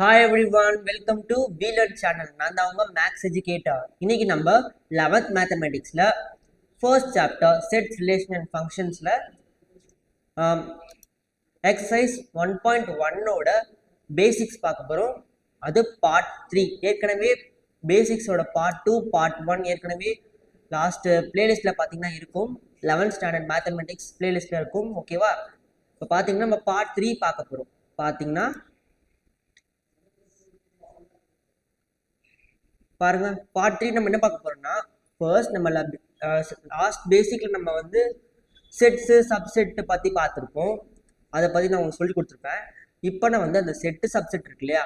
Hi everyone, welcome to Wheeler channel. நான் தான் உங்க மேக்ஸ் எஜுகேட்டர். இன்னைக்கு நம்ம 11th மேத்தமெட்டிக்ஸில் first chapter sets relation and ஃபங்க்ஷன்ஸில் எக்ஸசைஸ் 1.1ஓட பேசிக்ஸ் பார்க்க போகிறோம். அது பார்ட் 3. ஏற்கனவே பேசிக்ஸோட பார்ட் 2 பார்ட் 1 ஏற்கனவே லாஸ்ட் பிளேலிஸ்ட்டில் பார்த்தீங்கன்னா இருக்கும். 11th ஸ்டாண்டர்ட் மேத்தமெட்டிக்ஸ் பிளேலிஸ்ட்டில் இருக்கும். ஓகேவா? இப்போ பார்த்தீங்கன்னா நம்ம பார்ட் 3 பார்க்க போகிறோம். பார்த்தீங்கன்னா பாருங்க, பார்ட் 3 நம்ம என்ன பார்க்க போறோம்னா, ஃபர்ஸ்ட் நம்ம லாஸ்ட் பேசிக்ல நம்ம வந்து செட்ஸ் சப்செட் பத்தி பார்த்துருப்போம். அதை பத்தி நான் உங்களுக்கு சொல்லி கொடுத்துருப்பேன். இப்போ நான் வந்து அந்த செட்டு சப்செட் இருக்கு இல்லையா,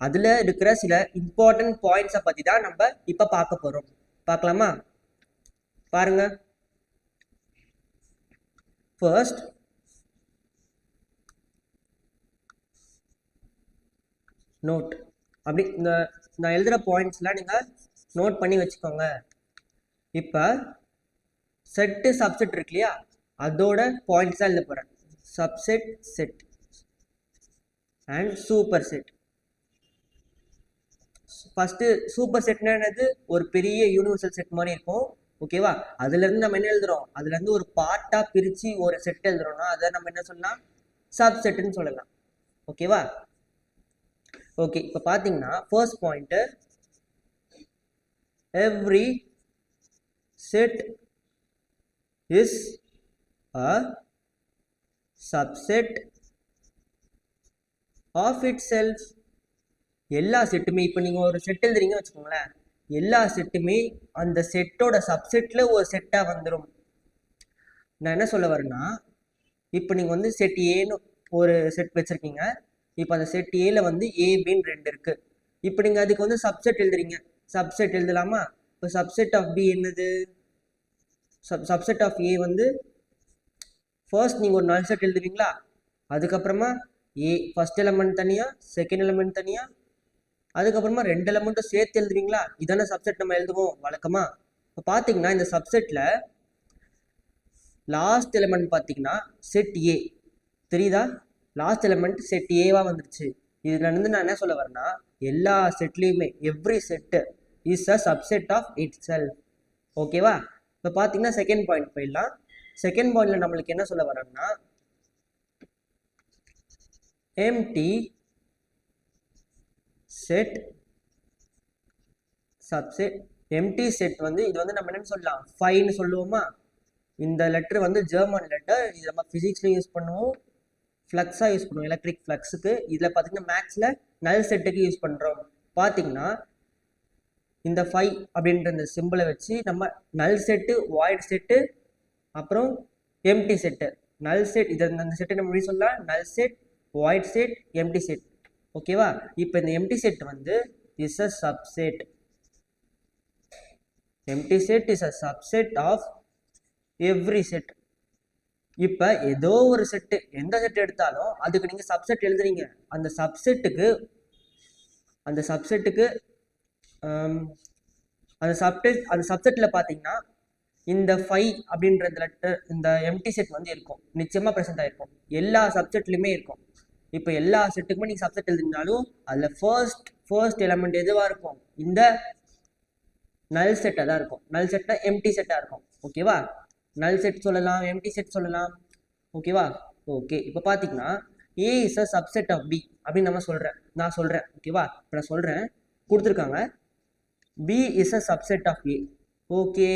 அதுல இருக்கிற சில இம்பார்ட்டன்ட் பாயிண்ட்ஸை பத்தி தான் நம்ம இப்போ பார்க்க போறோம். பார்க்கலாமா? பாருங்க, ஃபர்ஸ்ட் நோட். அப்படி இந்த நான் எழுதுகிற பாயிண்ட்ஸ்லாம் நீங்கள் நோட் பண்ணி வச்சுக்கோங்க. இப்போ செட்டு சப்செட் இருக்கு இல்லையா, அதோட பாயிண்ட்ஸ் தான் எழுத போகிறேன். Subset, set and superset. First super செட்னது ஒரு பெரிய யூனிவர்சல் செட் மாதிரி இருக்கும். ஓகேவா? அதுலேருந்து நம்ம என்ன எழுதுறோம், அதுலேருந்து ஒரு பார்ட்டாக பிரித்து ஒரு செட் எழுதுறோம்னா அதை நம்ம என்ன சொல்லலாம், சப்செட்டுன்னு சொல்லலாம். ஓகேவா? ஓகே, இப்போ பார்த்தீங்கன்னா first point, every set is a subset of itself. எல்லா செட்டுமே, இப்போ நீங்கள் ஒரு செட் எழுதுறீங்க வச்சுக்கோங்களேன், எல்லா செட்டுமே அந்த செட்டோட சப்செட்டில் ஒரு செட்டாக வந்துடும். நான் என்ன சொல்ல வரேன்னா, இப்போ நீங்கள் வந்து செட் ஏன்னு ஒரு செட் வச்சுருக்கீங்க. இப்போ அந்த செட் ஏல வந்து ஏபின்னு 2 இருக்குது. இப்போ நீங்கள் அதுக்கு வந்து சப்செட் எழுதுறீங்க. சப்செட் எழுதலாமா? இப்போ சப்செட் ஆஃப் பி என்னது? சப்செட் ஆஃப் ஏ வந்து ஃபர்ஸ்ட் நீங்கள் ஒரு நல் செட் எழுதுவீங்களா, அதுக்கப்புறமா ஏ ஃபர்ஸ்ட் எலமெண்ட் தனியாக, செகண்ட் எலமெண்ட் தனியாக, அதுக்கப்புறமா 2 எலமெண்ட்டும் சேர்த்து எழுதுவீங்களா? இதான சப்செட் நம்ம எழுதுவோம் வழக்கமாக. இப்போ பார்த்தீங்கன்னா இந்த சப்செட்டில் லாஸ்ட் எலமெண்ட் பார்த்தீங்கன்னா செட் ஏ, தெரியுதா? லாஸ்ட் எலமெண்ட் செட் ஏவாக வந்துருச்சு. இதுல இருந்து நான் என்ன சொல்ல வரேன்னா, எல்லா செட்லேயுமே every set is a subset of itself. ஓகேவா? இப்போ பார்த்தீங்கன்னா செகண்ட் பாயிண்ட் போயிடலாம். செகண்ட் பாயிண்ட்ல நம்மளுக்கு என்ன சொல்ல வரோம்னா, empty set subset. Empty set வந்து இது வந்து நம்ம என்னன்னு சொல்லலாம், ஃபைன்னு சொல்லுவோமா? இந்த லெட்டர் வந்து ஜெர்மன் லெட்டர். இது நம்ம ஃபிசிக்ஸ்லையும் யூஸ் பண்ணுவோம், ஃப்ளக்ஸாக யூஸ் பண்ணுவோம், எலக்ட்ரிக் ஃப்ளக்ஸுக்கு. இதில் பார்த்தீங்கன்னா மேக்ஸில் நல் செட்டுக்கு யூஸ் பண்ணுறோம். பார்த்தீங்கன்னா இந்த 5 அப்படின்ற இந்த சிம்பிளை வச்சு நம்ம நல் செட்டு, வாய்ட் செட்டு, அப்புறம் எம்டி செட்டு. நல் செட் இது அந்த செட்டை நம்ம எப்படி சொல்லலாம், null set, void set, empty set. ஓகேவா? இப்போ இந்த எம்டி செட் வந்து is a subset. Empty set is a subset of every set. இப்போ ஏதோ ஒரு செட்டு, எந்த செட் எடுத்தாலும் அதுக்கு நீங்கள் சப்செட் எழுதுறீங்க. அந்த சப்செட்டுக்கு அந்த சப்செட்டில் பார்த்தீங்கன்னா இந்த 5 அப்படின்ற லெட்டர், இந்த எம்டி செட் வந்து இருக்கும், நிச்சயமாக ப்ரெசென்ட் ஆகிருக்கும். எல்லா சப்செட்லையுமே இருக்கும். இப்போ எல்லா செட்டுக்குமே நீங்கள் சப்செட் எழுதினாலும் அதில் ஃபர்ஸ்ட் எலமெண்ட் எதுவாக இருக்கும், இந்த நல் செட்டாக தான் இருக்கும். நல் செட்னா எம்டி செட்டாக இருக்கும். ஓகேவா? நல் செட் சொல்லலாம், எம்டி செட் சொல்லலாம். ஓகேவா? ஓகே, இப்போ பார்த்தீங்கன்னா A is a subset of B அப்படின்னு நான் சொல்கிறேன். ஓகேவா? இப்போ நான் சொல்கிறேன், கொடுத்துருக்காங்க B is a subset of A. Okay,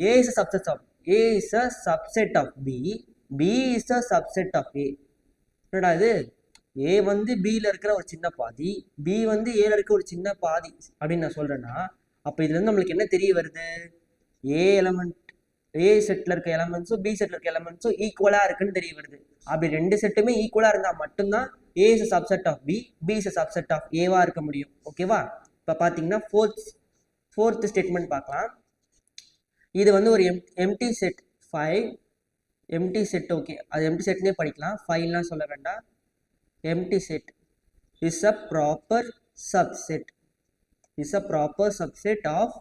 A is a subset of B, B is a subset of A. என்னடா இது, ஏ வந்து பியில் இருக்கிற ஒரு சின்ன பாதி, பி வந்து ஏல இருக்கிற ஒரு சின்ன பாதி அப்படின்னு நான் சொல்கிறேன்னா, அப்போ இதுலேருந்து நம்மளுக்கு என்ன தெரிய வருது, ஏ எலமெண்ட், ஏ செட்டில் இருக்க எலமெண்ட்ஸும் பி செட்டில் இருக்க எலமெண்ட்ஸும் ஈக்குவலாக இருக்குன்னு தெரிய வருது. அப்படி 2 செட்டுமே ஈக்குவலாக இருந்தால் மட்டும்தான் A is a subset of B, B is a subset of ஏவாக இருக்க முடியும். ஓகேவா? இப்போ பார்த்தீங்கன்னா ஃபோர்த் ஸ்டேட்மெண்ட் பார்க்கலாம். இது வந்து ஒரு empty set 5, empty set. Okay, அது எம்டி செட்னே படிக்கலாம், 5லாம் சொல்ல வேண்டாம். Empty set is a proper subset of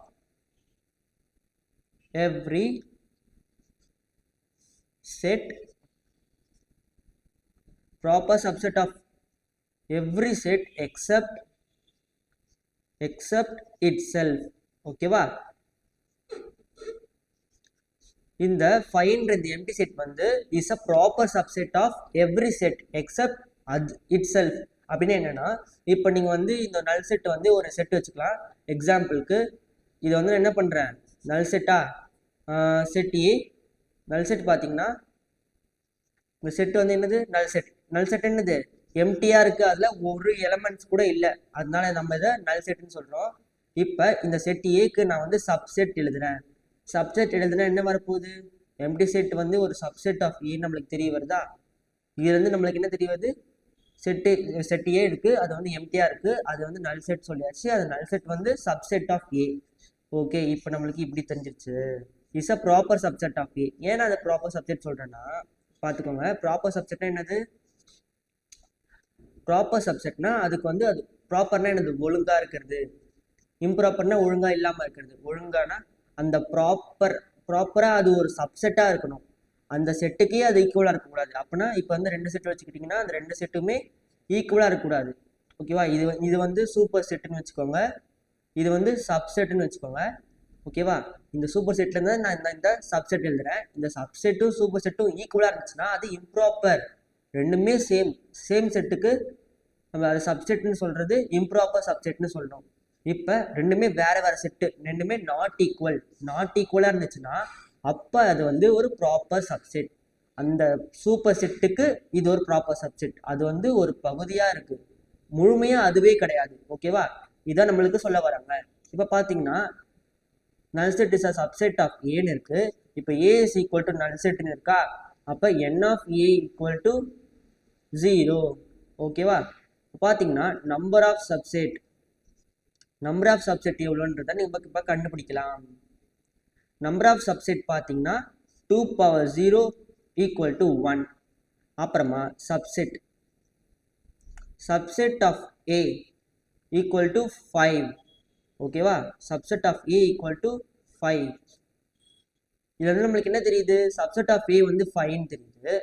every set, proper subset of every set except except itself. ஓகேவா? இந்த ஃபைன்ற இந்த எம்டி செட் வந்து is a proper subset of every set except அது இட் செல்ஃப். அப்படின்னு என்னன்னா, இப்போ நீங்கள் வந்து இந்த நல் செட் வந்து ஒரு செட் வச்சுக்கலாம். எக்ஸாம்பிளுக்கு இது வந்து என்ன பண்ணுறேன், நல் செட்டா, செட் ஏ. நல் செட் பார்த்தீங்கன்னா இந்த செட் வந்து என்னது, நல் செட். நல் செட் என்னது, எம்டியாக இருக்குது, அதில் ஒரு எலமெண்ட்ஸ் கூட இல்லை, அதனால நம்ம இதை நல் செட்னு சொல்கிறோம். இப்போ இந்த செட் ஏக்கு நான் வந்து சப்செட் எழுதுறேன். சப்செட் எழுதுனா என்ன வரப்போகுது, எம்டி செட் வந்து ஒரு சப்செட் ஆஃப் ஏ நம்மளுக்கு தெரிய வருதா. இது வந்து நம்மளுக்கு என்ன தெரிய வருது, செட் ஏ இருக்குது, அது வந்து எம்டியாக இருக்குது, அது வந்து நல் செட் சொல்லியாச்சு. அது நல் செட் வந்து சப்செட் ஆஃப் ஏ. ஓகே, இப்போ நம்மளுக்கு இப்படி தெரிஞ்சிருச்சு, is a proper subset of A. ஏன்னா அதை ப்ராப்பர் சப்செட் சொல்கிறேன்னா பார்த்துக்கோங்க. ப்ராப்பர் சப்செட்னா என்னது, ப்ராப்பர் சப்செட்னா அதுக்கு வந்து அது ப்ராப்பர்னா என்னது, ஒழுங்காக இருக்கிறது. இம்ப்ராப்பர்னா ஒழுங்காக இல்லாமல் இருக்கிறது. ஒழுங்கானா அந்த ப்ராப்பராக அது ஒரு சப்செட்டாக இருக்கணும். அந்த செட்டுக்கே அது ஈக்குவலாக இருக்கக்கூடாது. அப்படின்னா இப்போ வந்து 2 செட் வச்சுக்கிட்டிங்கன்னா அந்த 2 செட்டுமே ஈக்குவலாக இருக்கக்கூடாது. ஓகேவா? இது வந்து சூப்பர் செட்டுன்னு வச்சுக்கோங்க, இது வந்து சப்செட்டுன்னு வச்சுக்கோங்க. ஓகேவா? இந்த சூப்பர் செட்லேருந்து நான் இந்த சப்செட் எழுதுறேன். இந்த சப்செட்டும் சூப்பர் செட்டும் ஈக்குவலாக இருந்துச்சுன்னா அது இம்ப்ராப்பர். ரெண்டுமே சேம் செட்டுக்கு நம்ம அதை சப்செட்னு சொல்கிறது இம்ப்ராப்பர் சப்செட்னு சொல்கிறோம். இப்போ ரெண்டுமே வேறு செட்டு, ரெண்டுமே நாட் ஈக்குவலாக இருந்துச்சுன்னா அப்போ அது வந்து ஒரு ப்ராப்பர் சப்செட். அந்த சூப்பர் செட்டுக்கு இது ஒரு ப்ராப்பர் சப்செட். அது வந்து ஒரு பகுதியாக இருக்குது, முழுமையாக அதுவே கிடையாது. ஓகேவா? இதான் நம்மளுக்கு சொல்ல வராங்க. இப்போ பார்த்தீங்கன்னா null set is a subset of ஏன்னு இருக்கு. இப்போ a is equal to null setன்னு இருக்கா, அப்போ n of a equal to 0. ஓகேவா? பார்த்தீங்கன்னா நம்பர் ஆஃப் சப்செட் எவ்வளோன்றதை நீங்கள் இப்போ கண்டுபிடிக்கலாம். நம்பர் ஆஃப் சப்செட் பார்த்தீங்கன்னா 2 power 0 equal to 1. அப்புறமா subset of a equal to 5. ஓகேவா? Subset of a equal to 5. இதுல இருந்து நம்மளுக்கு என்ன தெரியுது, சப்செட் ஆஃப் a வந்து 5ன்னு தெரியுது.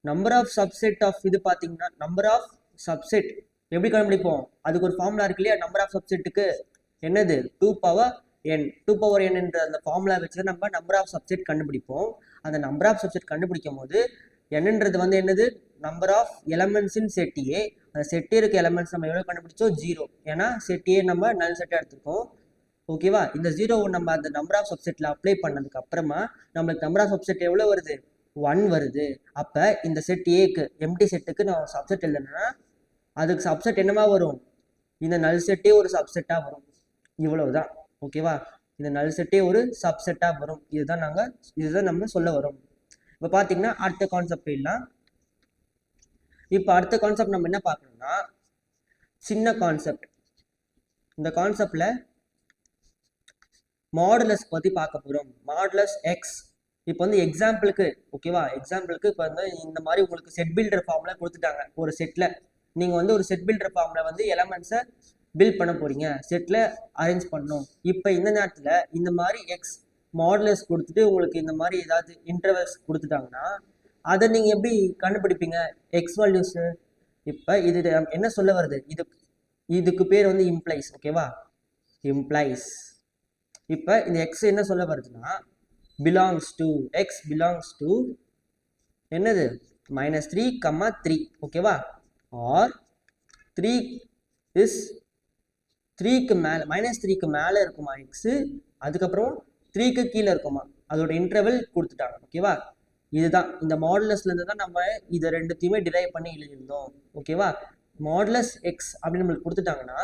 நம்பர் ஆஃப் சப்செட் ஆஃப் இது பார்த்தீங்கன்னா நம்பர் ஆஃப் சப்செட் எப்படி கண்டுபிடிப்போம், அதுக்கு ஒரு ஃபார்முலா இருக்கு இல்லையா. நம்பர் ஆஃப் சப்செட்டுக்கு என்னது, 2 power n என்ற அந்த ஃபார்முலா வச்சு நம்ம நம்பர் ஆஃப் சப்செட் கண்டுபிடிப்போம். அந்த நம்பர் ஆஃப் சப்செட் கண்டுபிடிக்கும் போது என்னன்றது வந்து என்னது, number of elements in set A. அந்த செட் இருக்க எலமெண்ட்ஸ் நம்ம எவ்வளோ கண்டுபிடிச்சோம், 0. ஏன்னா செட் ஏ நம்ம நல் செட்டாக எடுத்துருக்கோம். ஓகேவா? இந்த 0 நம்ம அந்த நம்பர் ஆஃப் சப்செட்டில் அப்ளை பண்ணதுக்கு அப்புறமா நம்மளுக்கு நம்பர் ஆஃப் சப்செட் எவ்வளோ வருது, 1 வருது. அப்போ இந்த செட் ஏக்கு எம்டி செட்டுக்கு நான் சப்செட் எழுதுனா அதுக்கு சப்செட் என்னமா வரும், இந்த நல் செட்டே ஒரு சப்செட்டாக வரும். இவ்வளவுதான். ஓகேவா? இந்த நல் செட்டே ஒரு சப்செட்டாக வரும். இதுதான் நம்ம சொல்ல வரும். இப்போ பார்த்தீங்கன்னா அடுத்த கான்செப்ட் போயிடலாம். இப்போ அடுத்த கான்செப்ட் நம்ம என்ன பார்க்கணும்னா சின்ன கான்செப்ட். இந்த கான்செப்டில் மாடுலஸ் பற்றி பார்க்க போகிறோம். Modulus X. இப்போ வந்து எக்ஸாம்பிளுக்கு, ஓகேவா, எக்ஸாம்பிளுக்கு இப்போ வந்து இந்த மாதிரி உங்களுக்கு செட் பில்டர் ஃபார்ம்ல கொடுத்துட்டாங்க. ஒரு செட்டில் நீங்கள் வந்து ஒரு செட் பில்டர் ஃபார்ம்ல வந்து எலமெண்ட்ஸை பில்ட் பண்ண போறீங்க, செட்டில் அரேஞ்ச் பண்ணணும். இப்போ இந்த நேரத்தில் இந்த மாதிரி எக்ஸ் மாடுலஸ் கொடுத்துட்டு உங்களுக்கு இந்த மாதிரி ஏதாவது இன்டர்வல்ஸ் கொடுத்துட்டாங்கன்னா அதை நீங்கள் எப்படி கண்டுபிடிப்பீங்க, எக்ஸ் வேல்யூஸு. இப்போ இது என்ன சொல்ல வருது, இதுக்கு பேர் வந்து இம்ப்ளைஸ். ஓகேவா? இம்ப்ளைஸ். இப்போ இந்த எக்ஸ் என்ன சொல்ல வருதுன்னா எக்ஸ் பிலாங்ஸ் டு என்னது, -3, 3. ஓகேவா? ஆர் 3 இஸ் 3க்கு மேலே, -3க்கு மேலே இருக்குமா எக்ஸு, அதுக்கப்புறம் 3க்கு கீழே இருக்குமா, அதோட இன்டர்வல் கொடுத்துட்டாங்க. ஓகேவா? இதுதான் இந்த மாடுலஸ்லேருந்து தான் நம்ம இதை ரெண்டுத்தையுமே டிரைவ் பண்ணி எழுதியிருந்தோம். ஓகேவா? மாடுலஸ் எக்ஸ் அப்படின்னு நம்மளுக்கு கொடுத்துட்டாங்கன்னா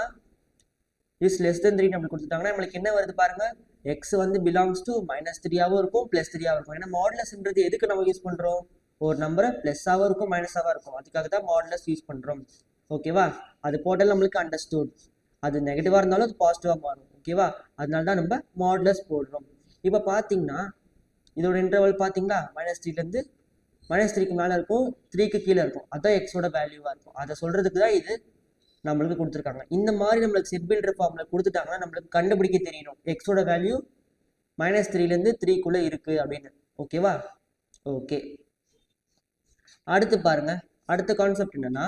இஸ் லெஸ் தென் 3 நம்மளுக்கு கொடுத்துட்டாங்கன்னா நம்மளுக்கு என்ன வருது பாருங்க, எக்ஸ் வந்து பிலாங்ஸ் டு -3ஆகவும் இருக்கும் +3ஆகவும் இருக்கும். ஏன்னா மாடுலஸ்ன்றது எதுக்கு நம்ம யூஸ் பண்ணுறோம், ஒரு நம்பரை ப்ளஸ்ஸாகவும் இருக்கும் மைனஸாகவும் இருக்கும், அதுக்காக தான் மாடுலஸ் யூஸ் பண்ணுறோம். ஓகேவா? அது போட்டால் நம்மளுக்கு அண்டர்ஸ்டூட். அது நெகட்டிவாக இருந்தாலும் அது பாசிட்டிவாக மாறும். ஓகேவா? அதனால தான் நம்ம மாடுலஸ் போடுறோம். இப்போ பார்த்தீங்கன்னா இதோட இன்டர்வல் பார்த்தீங்களா, -3லேருந்து -3க்கு மேலே இருக்கும், 3க்கு கீழே இருக்கும். அதுதான் எக்ஸோட வேல்யூவாக இருக்கும். அதை சொல்கிறதுக்கு தான் இது நம்மளுக்கு கொடுத்துருக்காங்க. இந்த மாதிரி நம்மளுக்கு செட் பில்டர் ஃபார்ம்ல கொடுத்துட்டாங்கன்னா நம்மளுக்கு கண்டுபிடிக்க தெரியணும் எக்ஸோட வேல்யூ -3லேருந்து 3க்குள்ளே இருக்குது அப்படின்னு. ஓகேவா? ஓகே, அடுத்து பாருங்க. அடுத்த கான்செப்ட் என்னன்னா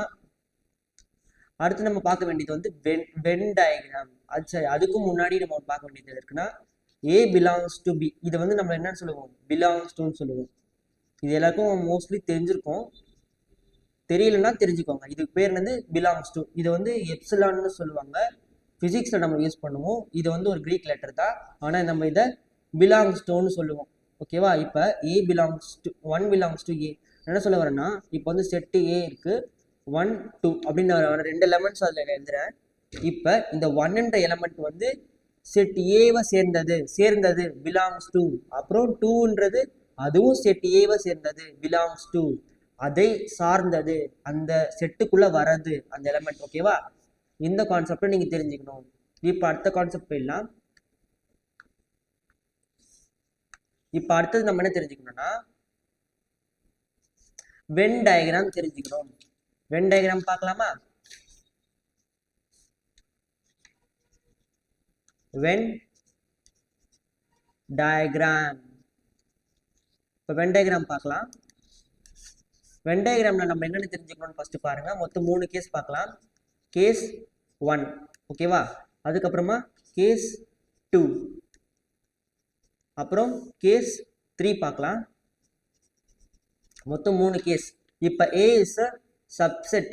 அடுத்து நம்ம பார்க்க வேண்டியது வந்து வென் டயக்ராம். அது சரி, அதுக்கும் முன்னாடி நம்ம பார்க்க வேண்டியது இருக்குன்னா ஏ பிலாங்ஸ் டு பி. இதை வந்து நம்ம என்னன்னு சொல்லுவோம், பிலாங்ஸ் டுன்னு சொல்லுவோம். இது எல்லாருக்கும் மோஸ்ட்லி தெரிஞ்சிருக்கும், தெரியலன்னா தெரிஞ்சுக்கோங்க. இதுக்கு பேர் வந்து பிலாங்ஸ் டு. இதை வந்து எப்சிலான்னு சொல்லுவாங்க, ஃபிசிக்ஸில் நம்ம யூஸ் பண்ணுவோம். இது வந்து ஒரு கிரீக் லெட்டர் தான், ஆனால் நம்ம இதை பிலாங்ஸ் டுன்னு சொல்லுவோம். ஓகேவா? இப்போ A belongs to 1 belongs to ஏ. என்ன சொல்ல வரேன்னா, இப்போ வந்து செட்டு ஏ இருக்கு, 1 2 அப்படின்னு வர 2 எலமெண்ட்ஸ் அதில் எழுதுறேன். இப்போ இந்த 1ன்ற எலமெண்ட் வந்து செட் ஏவை சேர்ந்தது பிலாங்ஸ் டு. அப்புறம் 2ன்றது அதுவும் செட் ஏவை சேர்ந்தது பிலாங்ஸ் டு, அதை சார்ந்தது, அந்த செட்டுக்குள்ள வர்றது அந்த எலமெண்ட். ஓகேவா? இந்த கான்செப்டை நீங்க தெரிஞ்சுக்கணும். இப்போ அடுத்த கான்செப்ட் போயிடலாம். இப்போ அடுத்தது நம்ம என்ன தெரிஞ்சுக்கணும்னா வென் டயக்ராம் தெரிஞ்சுக்கணும். வென் டயக்ராம் பார்க்கலாமா? Venn diagram. இப்போ வென் டயக்ராம் பார்க்கலாம். வென் டயக்ராம்ல நம்ம என்னென்னு தெரிஞ்சுக்கணும்னு ஃபர்ஸ்ட் பாருங்க. மொத்தம் 3 கேஸ் பார்க்கலாம். கேஸ் 1, ஓகேவா? அதுக்கப்புறமா கேஸ் 2, அப்புறம் கேஸ் 3 பார்க்கலாம். மொத்தம் 3 கேஸ். இப்போ A is a subset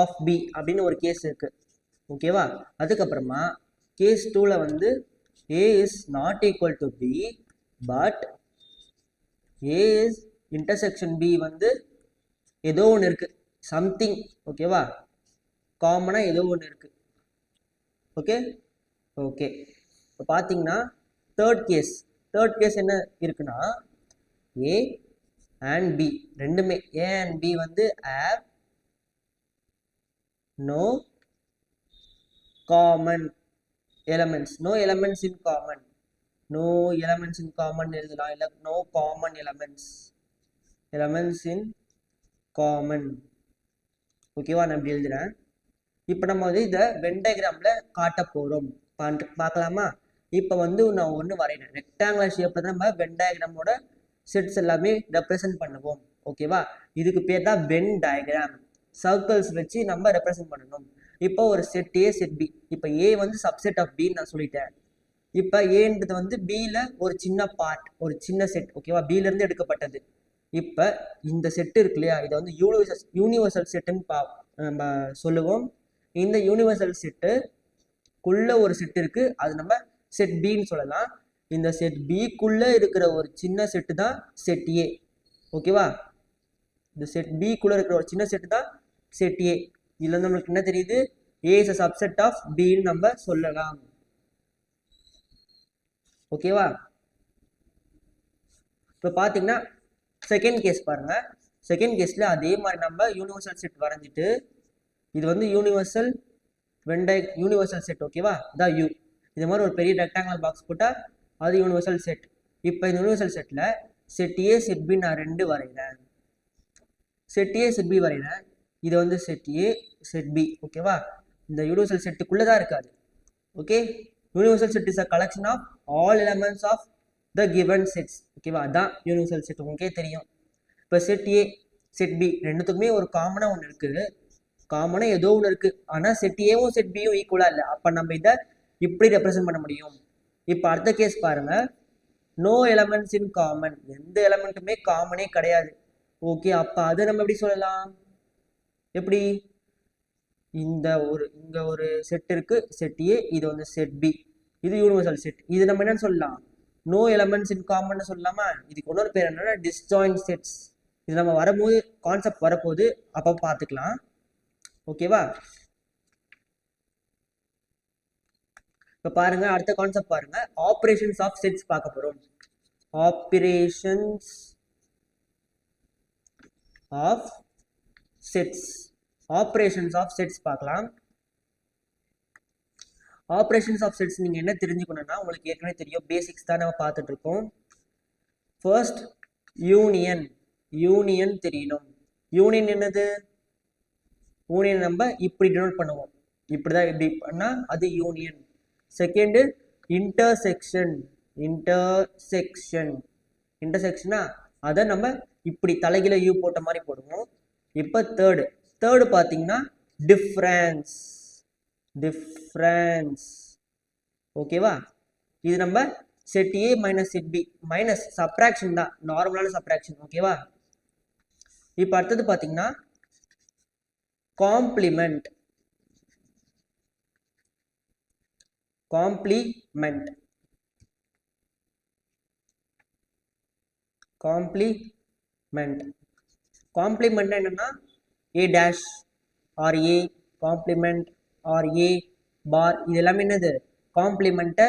of B அப்படின்னு ஒரு கேஸ் இருக்கு, ஓகேவா? அதுக்கப்புறமா கேஸ் 2ல வந்து A is not equal to B, but A is intersection B வந்து ஏதோ ஒன்று இருக்கு, சம்திங். ஓகேவா? காமனா ஏதோ ஒன்று இருக்கு. Okay okay. இப்போ பார்த்தீங்கன்னா தேர்ட் கேஸ் என்ன இருக்குன்னா, A and B ரெண்டுமே, A and B வந்து have no common elements, no elements in common, no elements in common எழுதலாம், இல்லை no common elements in common. ஓகேவா? நான் இப்படி எழுதுறேன். இப்போ நம்ம வந்து இதை வென் டயக்ராம்ல காட்ட போறோம். பார்க்கலாமா? இப்போ வந்து நான் ஒன்று வரைகிறேன். ரெக்டாங்குலர் ஷேப்ல தான் நம்ம வென் டயக்ராமோட செட்ஸ் எல்லாமே ரெப்ரசென்ட் பண்ணுவோம். ஓகேவா? இதுக்கு பேர் தான் வென் டயக்ராம். சர்க்கிள்ஸ் வச்சு நம்ம ரெப்ரசென்ட் பண்ணணும். இப்போ ஒரு செட் ஏ, செட் பி. இப்போ ஏ வந்து சப்செட் ஆஃப் பின்னு நான் சொல்லிட்டேன். இப்போ ஏன்றது வந்து பியில் ஒரு சின்ன பார்ட், ஒரு சின்ன செட். ஓகேவா? பில இருந்து எடுக்கப்பட்டது. இப்போ இந்த செட்டு இருக்கு இல்லையா, இதை வந்து யூனிவர்சல் செட்டுன்னு நம்ம சொல்லுவோம். இந்த யூனிவர்சல் செட்டுக்குள்ள ஒரு செட் இருக்கு, அது நம்ம செட் பின்னு சொல்லலாம். இந்த செட் பிக்குள்ள இருக்கிற ஒரு சின்ன செட்டு தான் செட் ஏ. ஓகேவா? இந்த செட் பிக்குள்ள இருக்கிற ஒரு சின்ன செட்டு தான் செட் ஏ. இதுல நம்மளுக்கு என்ன தெரியுது, ஏ இஸ் a subset of பின்னு நம்ம சொல்லலாம். ஓகேவா? இப்போ பார்த்தீங்கன்னா செகண்ட் கேஸ் பாருங்க. செகண்ட் கேஸ்ல அதே மாதிரி நம்ம யூனிவர்சல் செட் வரைஞ்சிட்டு, இது வந்து யூனிவர்சல் செட். ஓகேவா? இதான் யூ. இது மாதிரி ஒரு பெரிய ரெக்டாங்குலர் பாக்ஸ் போட்டால் அது யூனிவர்சல் செட். இப்போ இந்த யூனிவர்சல் செட்டில் செட் ஏ, செட் பி நான் 2 வரைகிறேன். செட் ஏ, செட் பி வரைகிறேன். இது வந்து செட் ஏ, செட் பி. ஓகேவா? இந்த யூனிவர்சல் செட்டுக்குள்ளே தான் இருக்காது. Okay? Universal set is a collection of all elements of the given sets. ஓகேவா? அதான் யூனிவர்சல் செட். உங்களுக்கே தெரியும். இப்போ செட் ஏ, செட் பி ரெண்டுத்துக்குமே ஒரு காமனாக ஒன்று இருக்குது. காமனாக ஏதோ ஒன்று இருக்குது, ஆனால் செட் ஏவும் செட் பியும் ஈக்குவலாக இல்லை. அப்போ நம்ம இதை இப்படி ரெப்ரசென்ட் பண்ண முடியும். இப்போ அடுத்த கேஸ் பாருங்க. No elements in common. எந்த எலமெண்ட்டுமே காமனே கிடையாது. ஓகே, அப்போ அதை நம்ம எப்படி சொல்லலாம்? எப்படி? இங்க ஒரு செட் இருக்கு, செட் ஏ. இது வந்து செட் பி. இது யூனிவர்சல் செட். இது நம்ம என்னன்னு சொல்லலாம்? நோ எலமெண்ட்ஸ் இன் காமன் சொல்லலாமா? இதுக்கு இன்னொரு பேர் என்னன்னா டிஸ்ஜாயின்ட் செட்ஸ். இது நம்ம வரும்போது கான்செப்ட் வரப்போது, அப்போ பார்த்துக்கலாம். ஓகேவா? இப்போ பாருங்க, அடுத்த கான்செப்ட் பாருங்க. ஆப்ரேஷன்ஸ் ஆஃப் செட்ஸ் பார்க்க போறோம். ஆப்ரேஷன்ஸ் ஆஃப் செட்ஸ் பார்க்கலாம். ஆப்ரேஷன்ஸ் ஆஃப் செட்ஸ் நீங்க என்ன தெரிஞ்சுக்கணும்னா, உங்களுக்கு ஏற்கனவே தெரியும், பேசிக்ஸ் தான் நம்ம பார்த்துட்டு இருக்கோம். ஃபர்ஸ்ட் யூனியன் தெரியணும். யூனியன் என்னது? யூனியன் நம்ம இப்படி டினோட் பண்ணுவோம். இப்படிதான், இப்படி பண்ணா அது யூனியன். செகண்ட் இன்டர்செக்ஷனா அதை நம்ம இப்படி தலைகீழ யூ போட்ட மாதிரி போடுவோம். இப்போ தேர்டு பார்த்தீங்கன்னா டிஃப்ரென்ஸ். ஓகேவா? இது நம்ம set A minus set B minus subtraction தான், நார்மலான சப்ராக்ஷன். ஓகேவா? இப்போ அடுத்தது பார்த்தீங்கன்னா காம்ப்ளிமெண்ட். காம்ப்ளிமெண்ட் என்னன்னா A dash or A complement or A bar, இது எல்லாமே என்னது காம்ப்ளிமெண்ட்டை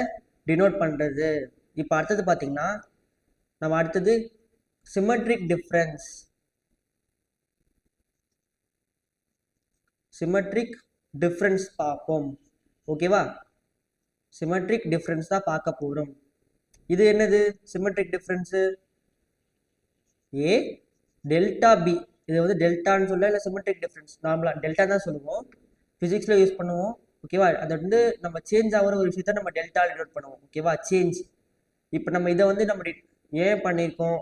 டினோட் பண்ணுறது. இப்போ அடுத்தது பார்த்தீங்கன்னா நம்ம அடுத்தது சிமெட்ரிக் டிஃப்ரென்ஸ் பார்ப்போம். ஓகேவா? சிமெட்ரிக் டிஃப்ரென்ஸ் தான் பார்க்க போகிறோம். இது என்னது symmetric difference? A delta B, இது வந்து டெல்டான்னு சொல்ல, இல்லை சிமெட்ரிக் டிஃப்ரென்ஸ் நார்மலாக டெல்டா தான் சொல்லுவோம், ஃபிசிக்ஸில் யூஸ் பண்ணுவோம். ஓகேவா? அதை வந்து நம்ம சேஞ்ச் ஆகிற ஒரு விஷயத்த நம்ம டெல்டா டினோட் பண்ணுவோம். ஓகேவா? சேஞ்ச். இப்போ நம்ம இதை வந்து நம்ம ஏன் பண்ணியிருக்கோம்,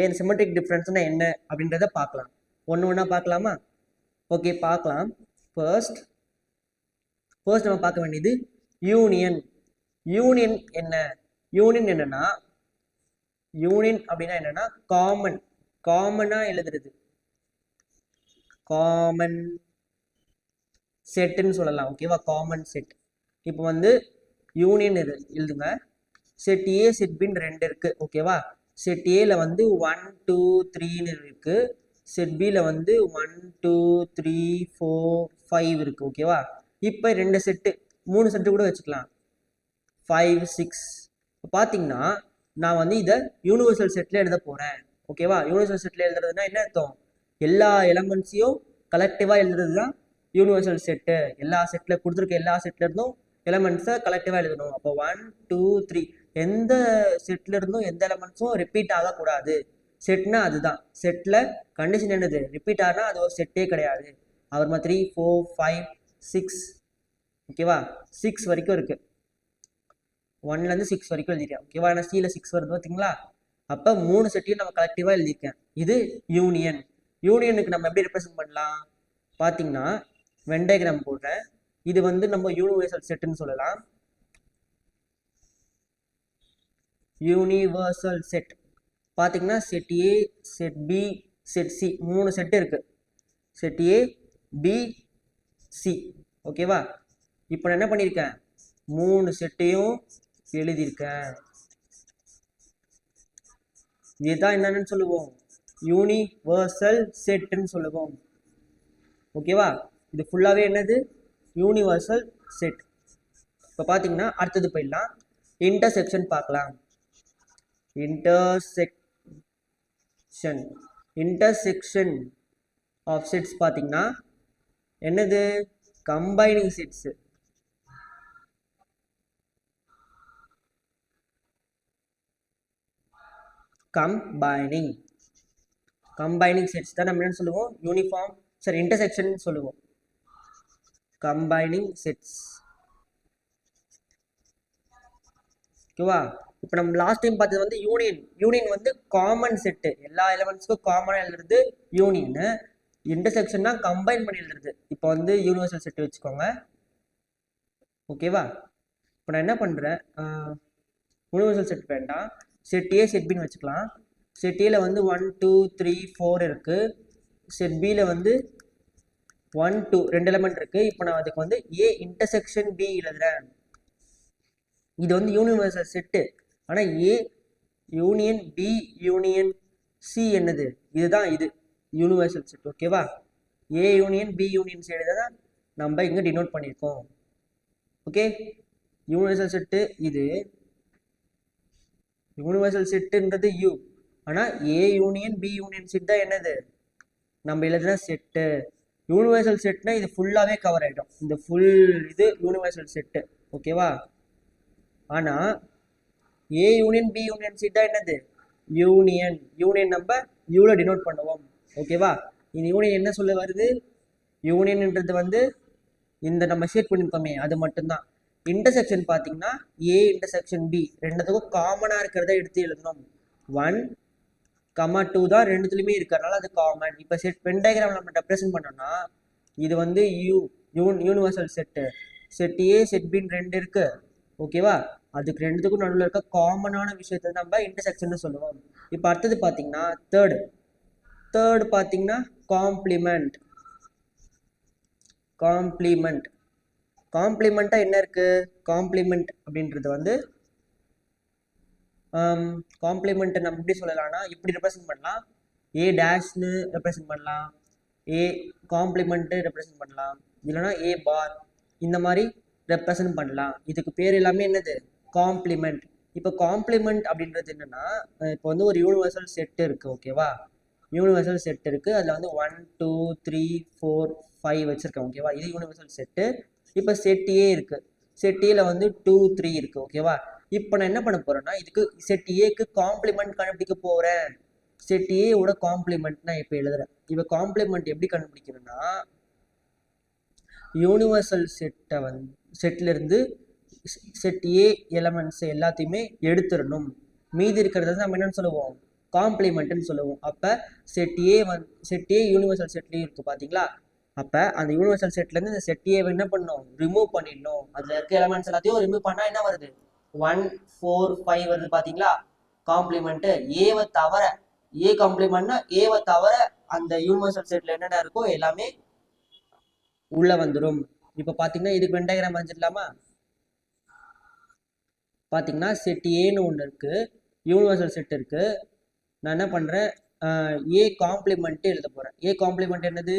ஏன் சிமெட்ரிக் டிஃப்ரென்ஸ்னா என்ன அப்படின்றத பார்க்கலாம். ஒன்று ஒன்றா பார்க்கலாமா? ஓகே, பார்க்கலாம். ஃபர்ஸ்ட் நம்ம பார்க்க வேண்டியது யூனியன். என்ன? யூனியன் என்னன்னா, யூனியன் அப்படின்னா என்னன்னா காமனா எழுதுறது, காமன் செட்டுன்னு சொல்லலாம். ஓகேவா? Common set. இப்போ வந்து யூனியன் எழுதுங்க. செட் ஏ செட் பின்னு 2 இருக்கு. ஓகேவா? செட் ஏல வந்து 1 2 3ன்னு இருக்கு. செட் பில வந்து 1 2 3 4 5 இருக்கு. ஓகேவா? இப்போ 2 செட்டு 3 செட்டு கூட வச்சுக்கலாம், 5 6. பார்த்தீங்கன்னா நான் வந்து இதை யூனிவர்சல் செட்டில் எழுத போகிறேன். ஓகேவா? யூனிவர்சல் செட்டில் எழுதுறதுனா என்ன அர்த்தம்? எல்லா எலமெண்ட்ஸையும் கலெக்டிவாக எழுதுறது தான் யூனிவர்சல் செட்டு. எல்லா செட்டில் கொடுத்துருக்க எல்லா செட்டில் இருந்தும் எலமெண்ட்ஸை கலெக்டிவாக எழுதணும். அப்போ 1 2 3 எந்த செட்டில் இருந்தும் எந்த எலமெண்ட்ஸும் ரிப்பீட் ஆகக்கூடாது. செட்னா அதுதான். செட்டில் கண்டிஷன் என்னது? ரிப்பீட் ஆனால் அது ஒரு செட்டே கிடையாது. அப்புறமா 3 4 5 6. ஓகேவா? 6 வரைக்கும் இருக்குது. 1லேருந்து 6 வரைக்கும் எழுதிருக்கேன். ஓகேவா? ஏன்னா சியில் 6 வருது பார்த்தீங்களா? அப்போ 3 செட்டையும் நம்ம கலெக்டிவாக எழுதியிருக்கேன். இது யூனியன். யூனியனுக்கு நம்ம எப்படி ரெப்ரசென்ட் பண்ணலாம் பார்த்தீங்கன்னா, வென் டயக்ராம் போடுறேன். இது வந்து நம்ம யூனிவர்சல் செட்டுன்னு சொல்லலாம். யூனிவர்சல் செட் பார்த்தீங்கன்னா set A set B set C 3 set இருக்கு. Set A B C. ஓகேவா? இப்போ நான் என்ன பண்ணியிருக்கேன், 3 செட்டையும் எழுதியிருக்கேன். இதுதான் என்னன்னு சொல்லுவோம், யூனிவர்சல் செட்னு சொல்லுவோம். ஓகேவா? இது ஃபுல்லாவே என்னது, யூனிவர்சல் செட். இப்போ பார்த்தீங்கன்னா அடுத்தது போயிடலாம், இன்டர்செக்ஷன் பார்க்கலாம். இன்டர்செக்ஷன் ஆஃப் செட்ஸ் பார்த்தீங்கன்னா என்னது, கம்பைனிங் செட்ஸ். கம்பைனிங் செட்ஸ் தான் நம்ம என்ன சொல்லுவோம், இன்டர்செக்ஷன் சொல்லுவோம். Combining sets. ஓகேவா? இப்போ நம்ம லாஸ்ட் டைம் பார்த்தது வந்து யூனியன் வந்து காமன் செட்டு, எல்லா எலிமெண்ட்ஸ்க்கும் காமனாக எழுதுறது யூனியன். இன்டர்செக்ஷன்னா கம்பைன் பண்ணி எழுதுறது. இப்போ வந்து யூனிவர்சல் செட் வச்சுக்கோங்க. ஓகேவா? இப்போ நான் என்ன பண்ணுறேன், யூனிவர்சல் செட் வேண்டாம், செட் ஏ செட் பின்னு வச்சுக்கலாம். செட் ஏல வந்து 1 2 3 4 இருக்கு. செட் பியில் வந்து 1 2 2 எலிமெண்ட் இருக்கு. இப்போ நான் அதுக்கு வந்து ஏ இன்டர்செக்ஷன் பி எழுதுறேன். இது வந்து யூனிவர்சல் செட்டு. ஆனால் A union B union C என்னது, இதுதான் இது யூனிவர்சல் செட். ஓகேவா? A union B union C தான் நம்ம இங்கே டினோட் பண்ணியிருக்கோம். ஓகே, யூனிவர்சல் செட்டு இது. யூனிவர்சல் செட்டுன்றது யூ, ஆனால் A union B union set தான் என்னது, நம்ம எழுதுன செட்டு. யூனிவர்சல் செட்னா இது ஃபுல்லாகவே கவர் ஆகிடும், இந்த ஃபுல் இது யூனிவர்சல் செட்டு. ஓகேவா? ஆனால் A union B union C தான் என்னது, யூனியன் நம்ம யூவில் டினோட் பண்ணுவோம். ஓகேவா? இந்த யூனியன் என்ன சொல்ல வருது, யூனியன்ன்றது வந்து இந்த நம்ம ஷேட் பண்ணியிருக்கோமே அது மட்டும்தான். இன்டர்செக்ஷன் பார்த்தீங்கன்னா ஏ இன்டர்செக்ஷன் பி ரெண்டுத்துக்கும் காமனாக இருக்கிறத எடுத்து எழுதணும். 1 கமா 2 தான் ரெண்டுத்துலையுமே இருக்கிறதுனால அது காமன். இப்போ செட் வென் டயக்ராம் நம்ம ரெப்ரசென்ட் பண்ணோம்னா இது வந்து universal set. Set A set பின்னு ரெண்டு இருக்கு ஓகேவா. அதுக்கு ரெண்டுத்துக்கும் நடுவில் இருக்க காமனான விஷயத்தை நம்ம இன்டர்செக்ஷன் சொல்லுவோம். இப்போ அடுத்தது பார்த்தீங்கன்னா தேர்ட் பார்த்தீங்கன்னா காம்ப்ளிமெண்ட். காம்ப்ளிமெண்ட்டாக என்ன இருக்கு? காம்ப்ளிமெண்ட் அப்படின்றது வந்து காம்ப்ளிமெண்ட்டை நம்ம எப்படி சொல்லலாம்னா இப்படி ரெப்ரசென்ட் பண்ணலாம். ஏ டேஷ்னு ரெப்ரசென்ட் பண்ணலாம், ஏ காம்ப்ளிமெண்ட்டு ரெப்ரசென்ட் பண்ணலாம், இல்லைனா ஏ பார் இந்த மாதிரி ரெப்ரசென்ட் பண்ணலாம். இதுக்கு பேர் எல்லாமே என்னது? காம்ப்ளிமெண்ட். இப்போ காம்ப்ளிமெண்ட் அப்படின்றது என்னன்னா இப்போ வந்து ஒரு யூனிவர்சல் செட் இருக்கு ஓகேவா. யூனிவர்சல் செட் இருக்கு, அதில் வந்து 1 2 3 4 5 வச்சிருக்கேன் ஓகேவா. இது யூனிவர்சல் செட்டு. இப்போ செட் ஏ இருக்கு, செட் ஏல வந்து 2 3 இருக்கு ஓகேவா. இப்போ நான் என்ன பண்ண போறேன்னா இதுக்கு செட் ஏக்கு காம்ப்ளிமெண்ட் கண்டுபிடிக்க போறேன். செட் ஏவோட காம்ப்ளிமெண்ட் நான் இப்போ எழுதுறேன். இப்போ காம்ப்ளிமெண்ட் எப்படி கண்டுபிடிக்கணும்னா யூனிவர்சல் செட்டை வந்து செட்ல இருந்து செட் ஏ எலமெண்ட்ஸ் எல்லாத்தையுமே எடுத்துடணும். மீதி இருக்கிறது நம்ம என்னன்னு சொல்லுவோம்? காம்ப்ளிமெண்ட்னு சொல்லுவோம். அப்போ செட் ஏ யூனிவர்சல் செட்லேயும் இருக்கு பார்த்தீங்களா. அப்போ அந்த யூனிவர்சல் செட்லேருந்து இந்த செட் ஏவை என்ன பண்ணணும்? ரிமூவ் பண்ணிடணும். அதில் இருக்க எலமெண்ட்ஸ் எல்லாத்தையும் ரிமூவ் பண்ணால் என்ன வருது? 1 4 5 வருது பார்த்தீங்களா. காம்ப்ளிமெண்ட்டு ஏவை தவிர, ஏ காம்ப்ளிமெண்ட்னா ஏவை தவிர அந்த யூனிவர்சல் செட்ல என்னென்ன இருக்கோ எல்லாமே உள்ள வந்துடும். இப்போ பார்த்தீங்கன்னா இதுக்கு வென் டயக்ராம் வரைஞ்சிடலாமா. பார்த்தீங்கன்னா செட் ஏன்னு ஒன்று இருக்கு, யூனிவர்சல் செட் இருக்கு. நான் என்ன பண்ணுறேன்? ஏ காம்ப்ளிமெண்ட்டு எழுத போகிறேன். ஏ காம்ப்ளிமெண்ட் என்னது?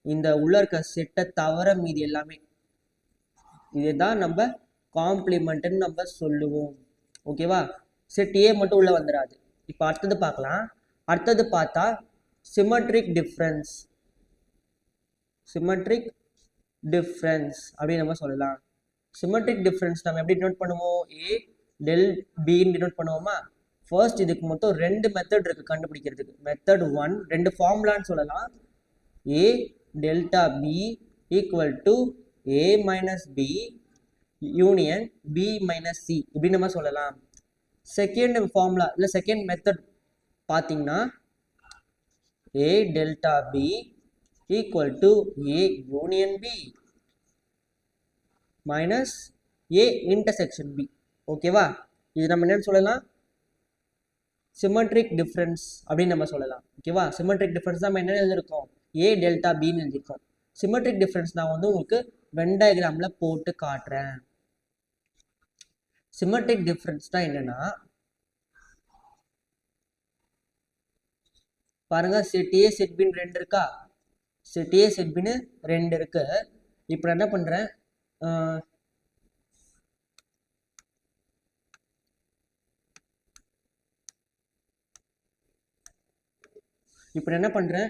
இந்த உள்ள இருக்க செட்டை தவிர மீதி எல்லாமே. இதுதான் நம்ம காம்ப்ளிமெண்ட்னு நம்ம சொல்லுவோம் ஓகேவா. செட் ஏ மட்டும் உள்ள வந்துடாது. இப்போ அடுத்தது பார்க்கலாம். அடுத்தது பார்த்தா சிமெட்ரிக் டிஃப்ரென்ஸ். அப்படின்னு நம்ம சொல்லலாம். சிமெட்ரிக் டிஃப்ரென்ஸ் நம்ம எப்படி டினோட் பண்ணுவோம்? ஏ டெல் பின்னு டினோட் பண்ணுவோமா. ஃபர்ஸ்ட் இதுக்கு மொத்தம் 2 மெத்தட் இருக்கு கண்டுபிடிக்கிறதுக்கு. மெத்தட் 1 2 ஃபார்முலான்னு சொல்லலாம். A delta B equal to A minus B union B minus C இப்படின்னு நம்ம சொல்லலாம். செகண்ட் ஃபார்முலா இல்லை செகண்ட் மெத்தட் பார்த்தீங்கன்னா A delta B equal to A union B minus A intersection B ஓகேவா. இது நம்ம என்னன்னு சொல்லலாம்? சிமெட்ரிக் டிஃப்ரென்ஸ் அப்படின்னு நம்ம சொல்லலாம் ஓகேவா. சிமெட்ரிக் டிஃப்ரென்ஸ் நம்ம என்ன எழுதிருக்கோம்? ஏ டெல்டா பின்னு எழுதிருக்கோம். சிமெட்ரிக் டிஃப்ரென்ஸ் நான் வந்து உங்களுக்கு வென் டயக்ராம்ல போட்டு காட்டுறேன். சிமெட்ரிக் டிஃப்ரென்ஸ்னா என்னன்னா பாருங்க, செட் ஏ செட் பின்னு 2 இருக்கா. செட் ஏ செட் பின்னு 2 இருக்கு. இப்போ நான் என்ன பண்றேன்? இப்போ என்ன பண்றேன்?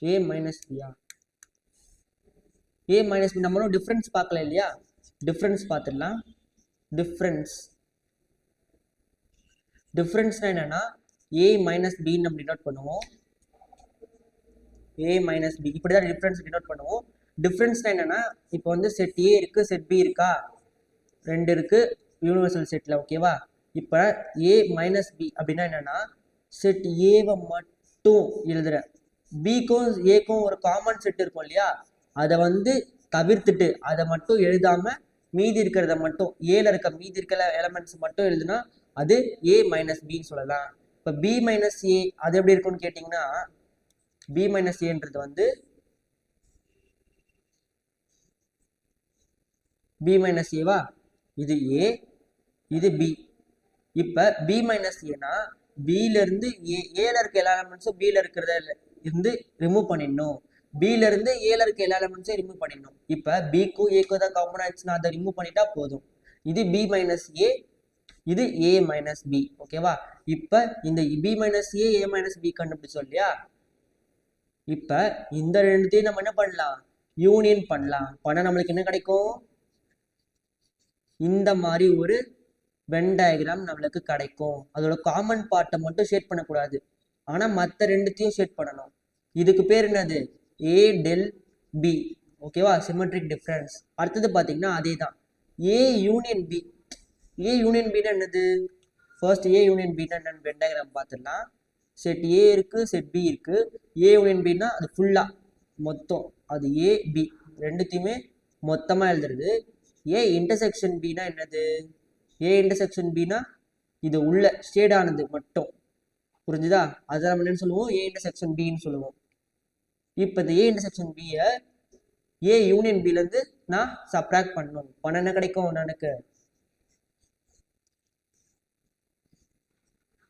ஏ மைனஸ் பியா, ஏ மைனஸ் பி நம்மளும் டிஃப்ரென்ஸ் பார்க்கல இல்லையா. டிஃப்ரென்ஸ் பார்த்துடலாம். டிஃப்ரென்ஸ்னா என்னன்னா ஏ மைனஸ் பின்னு நம்ம டினோட் பண்ணுவோம். ஏ மைனஸ் பி இப்படி தான் டிஃப்ரென்ஸ் டினோட் பண்ணுவோம். டிஃப்ரென்ஸ்னா என்னன்னா இப்போ வந்து செட் ஏ இருக்கு செட் பி இருக்கா, 2 இருக்கு யூனிவர்சல் செட்ல ஓகேவா. இப்போ ஏ மைனஸ் பி அப்படின்னா என்னன்னா செட் ஏவை மட்டும் எழுதுறேன். பிக்கும் ஏக்கும் ஒரு காமன் செட் இருக்கும் இல்லையா, அதை வந்து தவிர்த்துட்டு அதை மட்டும் எழுதாம மீதி இருக்கிறத மட்டும் ஏல இருக்க மீதி இருக்கிற எலமெண்ட்ஸ் மட்டும் எழுதுனா அது ஏ மைனஸ் பின்னு சொல்லலாம். இப்போ பி மைனஸ் ஏ அது எப்படி இருக்கும்னு கேட்டிங்கன்னா பி மைனஸ் ஏன்றது வந்து பி மைனஸ் ஏவா, இது ஏ இது பி. இப்போ பி மைனஸ் ஏனா பில இருந்து ஏல இருக்க எல்லா எலமெண்ட்ஸும் பில இருக்கிறத இருந்து ரிமூவ் பண்ணிடணும். பில இருந்து ஏல இருக்க எல்லா எலமெண்ட்ஸையும் ரிமூவ் பண்ணிடணும். இப்போ பிக்கும் ஏக்கும் தான் காமன் ஆயிடுச்சுன்னா அதை ரிமூவ் பண்ணிட்டா போதும். இது பி மைனஸ் ஏ, இது ஏ மைனஸ் பி ஓகேவா. இப்போ இந்த பி மைனஸ் ஏ ஏ மைனஸ் பி கண்டுபிடிச்சோம் இல்லையா. இப்போ இந்த ரெண்டுத்தையும் நம்ம என்ன பண்ணலாம்? யூனியன் பண்ணலாம். பண்ணா நம்மளுக்கு என்ன கிடைக்கும்? இந்த மாதிரி ஒரு வென் டயக்ராம் நம்மளுக்கு கிடைக்கும். அதோட காமன் பார்ட்டை மட்டும் ஷேட் பண்ணக்கூடாது, ஆனால் மற்ற ரெண்டுத்தையும் ஷேட் பண்ணணும். இதுக்கு பேர் என்னது? ஏ டெல் பி ஓகேவா, சிமெட்ரிக் டிஃப்ரென்ஸ். அடுத்தது பார்த்தீங்கன்னா அதே தான் A union B. A union பின்னா என்னது? ஃபர்ஸ்ட் ஏ யூனியன் பின்னா என்னன்னு வென் டயக்ராம் பார்த்துடலாம். செட் ஏ இருக்கு, செட் பி இருக்கு. ஏ யூனியன் பின்னா அது ஃபுல்லா மொத்தம், அது ஏ பி ரெண்டுத்தையுமே மொத்தமா எழுதுறது. ஏ இன்டர்செக்ஷன் பின்னா என்னது? ஏ இன்டர்செக்ஷன் பின்னா இது உள்ள ஷேட் ஆனது மட்டும், புரிஞ்சுதா? அதை நம்ம என்னன்னு சொல்லுவோம்? ஏ இன்டர்செக்ஷன் பின்னு சொல்லுவோம். இப்போ இந்த ஏ இன்டர்செக்ஷன் பியை ஏ யூனியன் பில இருந்து நான் சப்ராக்ட் பண்ணணும். பண்ண என்ன கிடைக்கும்?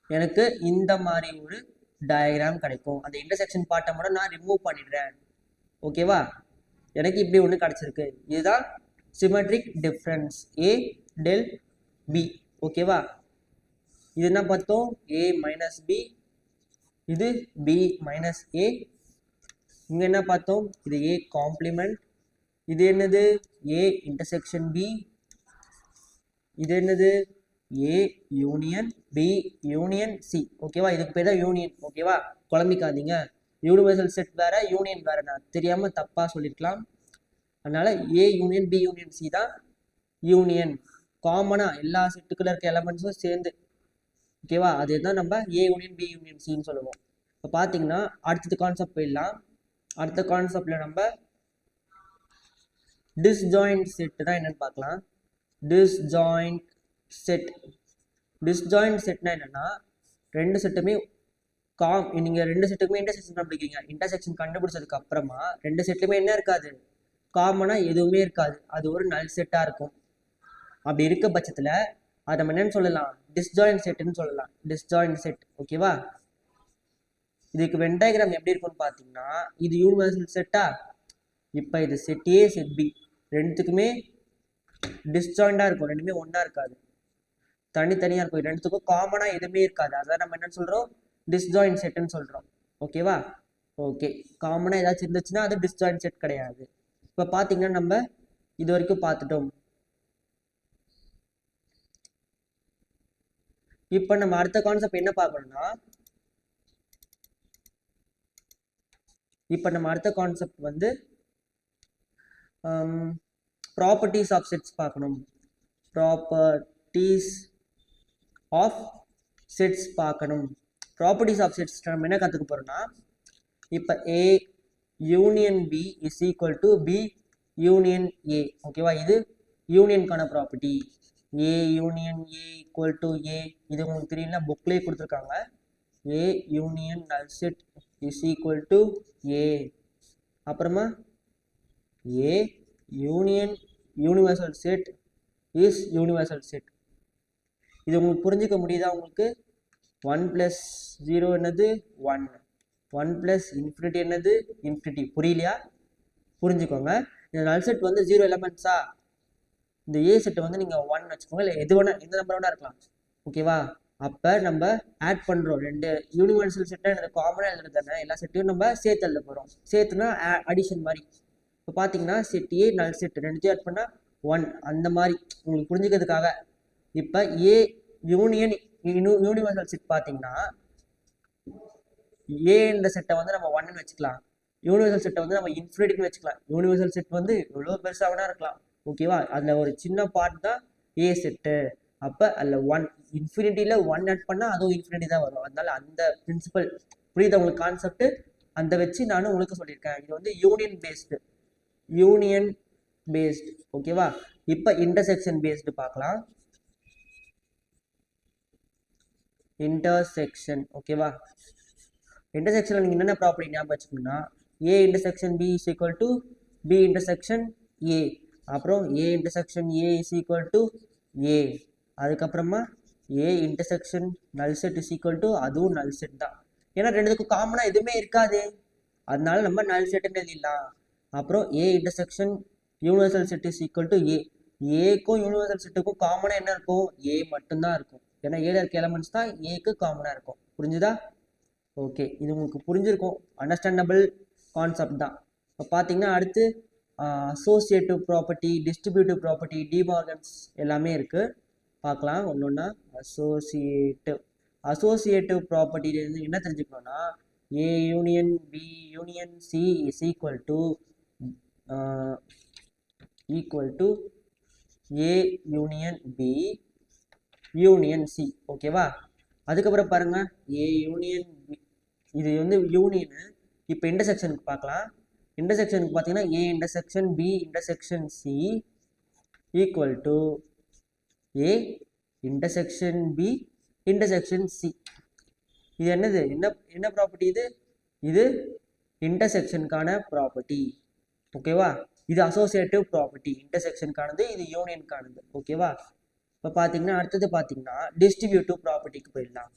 எனக்கு இந்த மாதிரி ஒரு டயக்ராம் கிடைக்கும். அந்த இன்டர்செக்ஷன் பார்ட்டை மட்டும் நான் ரிமூவ் பண்ணிடுறேன். ஓகேவா? எனக்கு இப்படி ஒன்று கிடைச்சிருக்கு. இதுதான் symmetric difference A del B. ஓகேவா? இது என்ன பார்த்தோம்? ஏ மைனஸ் பி, இது பி மைனஸ் ஏ. இங்க என்ன பார்த்தோம்? இது ஏ காம்ப்ளிமெண்ட். இது என்னது? A intersection B. இது என்னது? A union B union C. ஓகேவா? இதுக்கு பேர் தான் யூனியன். ஓகேவா? குழம்பிக்காதீங்க. யூனிவர்சல் செட் வேற, யூனியன் வேற. நான் தெரியாம தப்பா சொல்லிருக்கலாம். அதனால A union B union C தான் யூனியன். காமனா எல்லா செட்டுக்குள்ள இருக்க எலமெண்ட்ஸும் சேர்ந்து. ஓகேவா? அதுதான் நம்ம ஏ யூனியன் பி யூனியன் சின்னு சொல்லுவோம். இப்போ பார்த்தீங்கன்னா அடுத்த கான்செப்ட் போயிடலாம். அடுத்த கான்செப்ட்ல நம்ம டிஸ்ஜாயிண்ட் செட் தான் என்னன்னு பார்க்கலாம். Disjoint set. டிஸ்ஜாயிண்ட் செட்னா என்னன்னா, ரெண்டு செட்டுமே நீங்க ரெண்டு செட்டுக்குமே இன்டர்செக்ஷன் கண்டுபிடிக்கிறீங்க. இன்டர்செக்ஷன் கண்டுபிடிச்சதுக்கு அப்புறமா ரெண்டு செட்டுமே என்ன இருக்காது? காமனா எதுவுமே இருக்காது. அது ஒரு நல் செட்டா இருக்கும். அப்படி இருக்க பட்சத்துல அதை நம்ம என்னன்னு சொல்லலாம்? டிஸ்ஜாயிண்ட் செட்னு சொல்லலாம். Disjoint set. ஓகேவா? இதுக்கு வென் டயக்ராம் எப்படி இருக்கும்னு பார்த்தீங்கன்னா, இது யூனிவர்சல் செட்டா. இப்போ இது செட் ஏ செட் பி ரெண்டுத்துக்குமே டிஸ்ஜாயிண்டா இருக்கும். ரெண்டுமே ஒன்னா இருக்காது, தனித்தனியா இருக்கும். ரெண்டுத்துக்கும் காமனா எதுவுமே இருக்காது. அதான் நம்ம என்ன சொல்றோம்? டிஸ்ஜாயிண்ட் செட்னு சொல்றோம். ஓகேவா? ஓகே. காமனா ஏதாச்சும் இருந்துச்சுன்னா அது டிஸ்ஜாயிண்ட் செட் கிடையாது. இப்போ பார்த்தீங்கன்னா நம்ம இது வரைக்கும் பார்த்துட்டோம். இப்போ நம்ம அடுத்த கான்செப்ட் என்ன பார்க்கணும்னா, இப்போ நம்ம அடுத்த கான்செப்ட் வந்து ப்ராப்பர்ட்டிஸ் ஆஃப் செட்ஸ் பார்க்கணும். ப்ராப்பர்ட்டிஸ் ஆஃப் செட்ஸ் பார்க்கணும். ப்ராப்பர்ட்டிஸ் ஆஃப் செட்ஸ் நம்ம என்ன கற்றுக்க போறோம்னா, இப்போ A union B is equal to B union A. ஓகேவா? இது யூனியனுக்கான property. A union A equal to A. இது உங்களுக்கு தெரியல, புக்லேயே கொடுத்துருக்காங்க. A union null set is equal to A. அப்புறமா A union universal set is universal set. இது உங்களுக்கு புரிஞ்சுக்க முடியுதா? உங்களுக்கு 1 + 0 என்னது? 1. 1 + இன்ஃபினிட்டி என்னது? இன்ஃபினிட்டி. புரியலையா? புரிஞ்சுக்கோங்க. இந்த நல் செட் வந்து 0 எலமெண்ட்ஸா. இந்த ஏ செட் வந்து நீங்க 1 வச்சுக்கோங்க, இல்லை எது வேணா எந்த நம்பர் வேணா இருக்கலாம். ஓகேவா? அப்போ நம்ம ஆட் பண்ணுறோம். ரெண்டு யூனிவர்சல் செட்டை எனக்கு காமனாக எழுதுறது தானே. எல்லா செட்டையும் நம்ம சேர்த்து எழுத போகிறோம். சேர்த்துனா அடிஷன் மாதிரி. இப்போ பார்த்தீங்கன்னா செட் ஏ நல் செட் ரெண்டுத்தையும் ஆட் பண்ணால் 1. அந்த மாதிரி உங்களுக்கு புரிஞ்சுக்கிறதுக்காக. இப்போ ஏ யூனியன் யூனிவர்சல் செட் பார்த்தீங்கன்னா ஏ இந்த செட்டை வந்து நம்ம 1ன்னு வச்சுக்கலாம். யூனிவர்சல் செட்டை வந்து நம்ம இன்ஃபினிட்டின்னு வச்சுக்கலாம். யூனிவர்சல் செட் வந்து எவ்வளோ பெருசாக வேணா இருக்கலாம். ஓகேவா? அதில் ஒரு சின்ன பார்ட் தான் ஏ செட்டு. அப்போ அதில் 1 இன்ஃபினிட்டியில் 1 ஆட் பண்ணால் அதுவும் இன்ஃபினிட்டி தான் வரும். அதனால அந்த பிரின்சிபல் புரியுது உங்களுக்கு? கான்செப்ட் அந்த வச்சு நானும் உங்களுக்கு சொல்லியிருக்கேன். இது வந்து யூனியன் பேஸ்டு. Union based. ஓகேவா? இப்போ இன்டர்செக்ஷன் பேஸ்டு பார்க்கலாம். இன்டர்செக்ஷன். ஓகேவா? இன்டர்செக்ஷனில் நீங்கள் என்னென்ன ப்ராப்பர்ட்டி ஞாபகம் வச்சுக்கணும்னா, A intersection B is equal to B intersection A. அப்புறம் A intersection A is equal to A. அதுக்கப்புறமா A intersection null set is equal to அதுவும் நல் செட் தான். ஏன்னா ரெண்டுத்துக்கும் காமனாக எதுவுமே இருக்காது, அதனால நம்ம நல் செட்டுன்னு எழுதிடலாம். அப்புறம் A intersection universal set is equal to A. ஏக்கும் யூனிவர்சல் செட்டுக்கும் காமனாக என்ன இருக்கும்? ஏ மட்டும்தான் இருக்கும். ஏன்னா ஏல இருக்க எலமெண்ட்ஸ் தான் ஏக்கு காமனாக இருக்கும். புரிஞ்சுதா? ஓகே. இது உங்களுக்கு புரிஞ்சிருக்கும், அண்டர்ஸ்டாண்டபிள் கான்செப்ட் தான். இப்போ பார்த்தீங்கன்னா அடுத்து associative property, distributive property, De Morgan's எல்லாமே இருக்குது. பார்க்கலாம் ஒன்று ஒன்றா. அசோசியேட்டிவ் ப்ராப்பர்ட்டிலேருந்து என்ன தெரிஞ்சுக்கணும்னா, A union B union C is equal to A union B union C. ஓகேவா? அதுக்கப்புறம் பாருங்க ஏ யூனியன் பி, இது வந்து யூனியனு. இப்போ இன்டர்செக்ஷனுக்கு பார்க்கலாம். இன்டர்செக்ஷனுக்கு பார்த்தீங்கன்னா A intersection B intersection C equal to A intersection B intersection C. இது என்னது, என்ன ப்ராப்பர்ட்டி இது? இது இன்டர்செக்ஷனுக்கான ப்ராப்பர்ட்டி. ஓகேவா? இது அசோசியேட்டிவ் ப்ராப்பர்ட்டி இன்டர்செக்ஷனுக்கானது, இது யூனியனுக்கானது. ஓகேவா? இப்போ பார்த்தீங்கன்னா அடுத்தது பார்த்தீங்கன்னா டிஸ்ட்ரிபியூட்டிவ் ப்ராப்பர்ட்டிக்கு போயிடலாம்.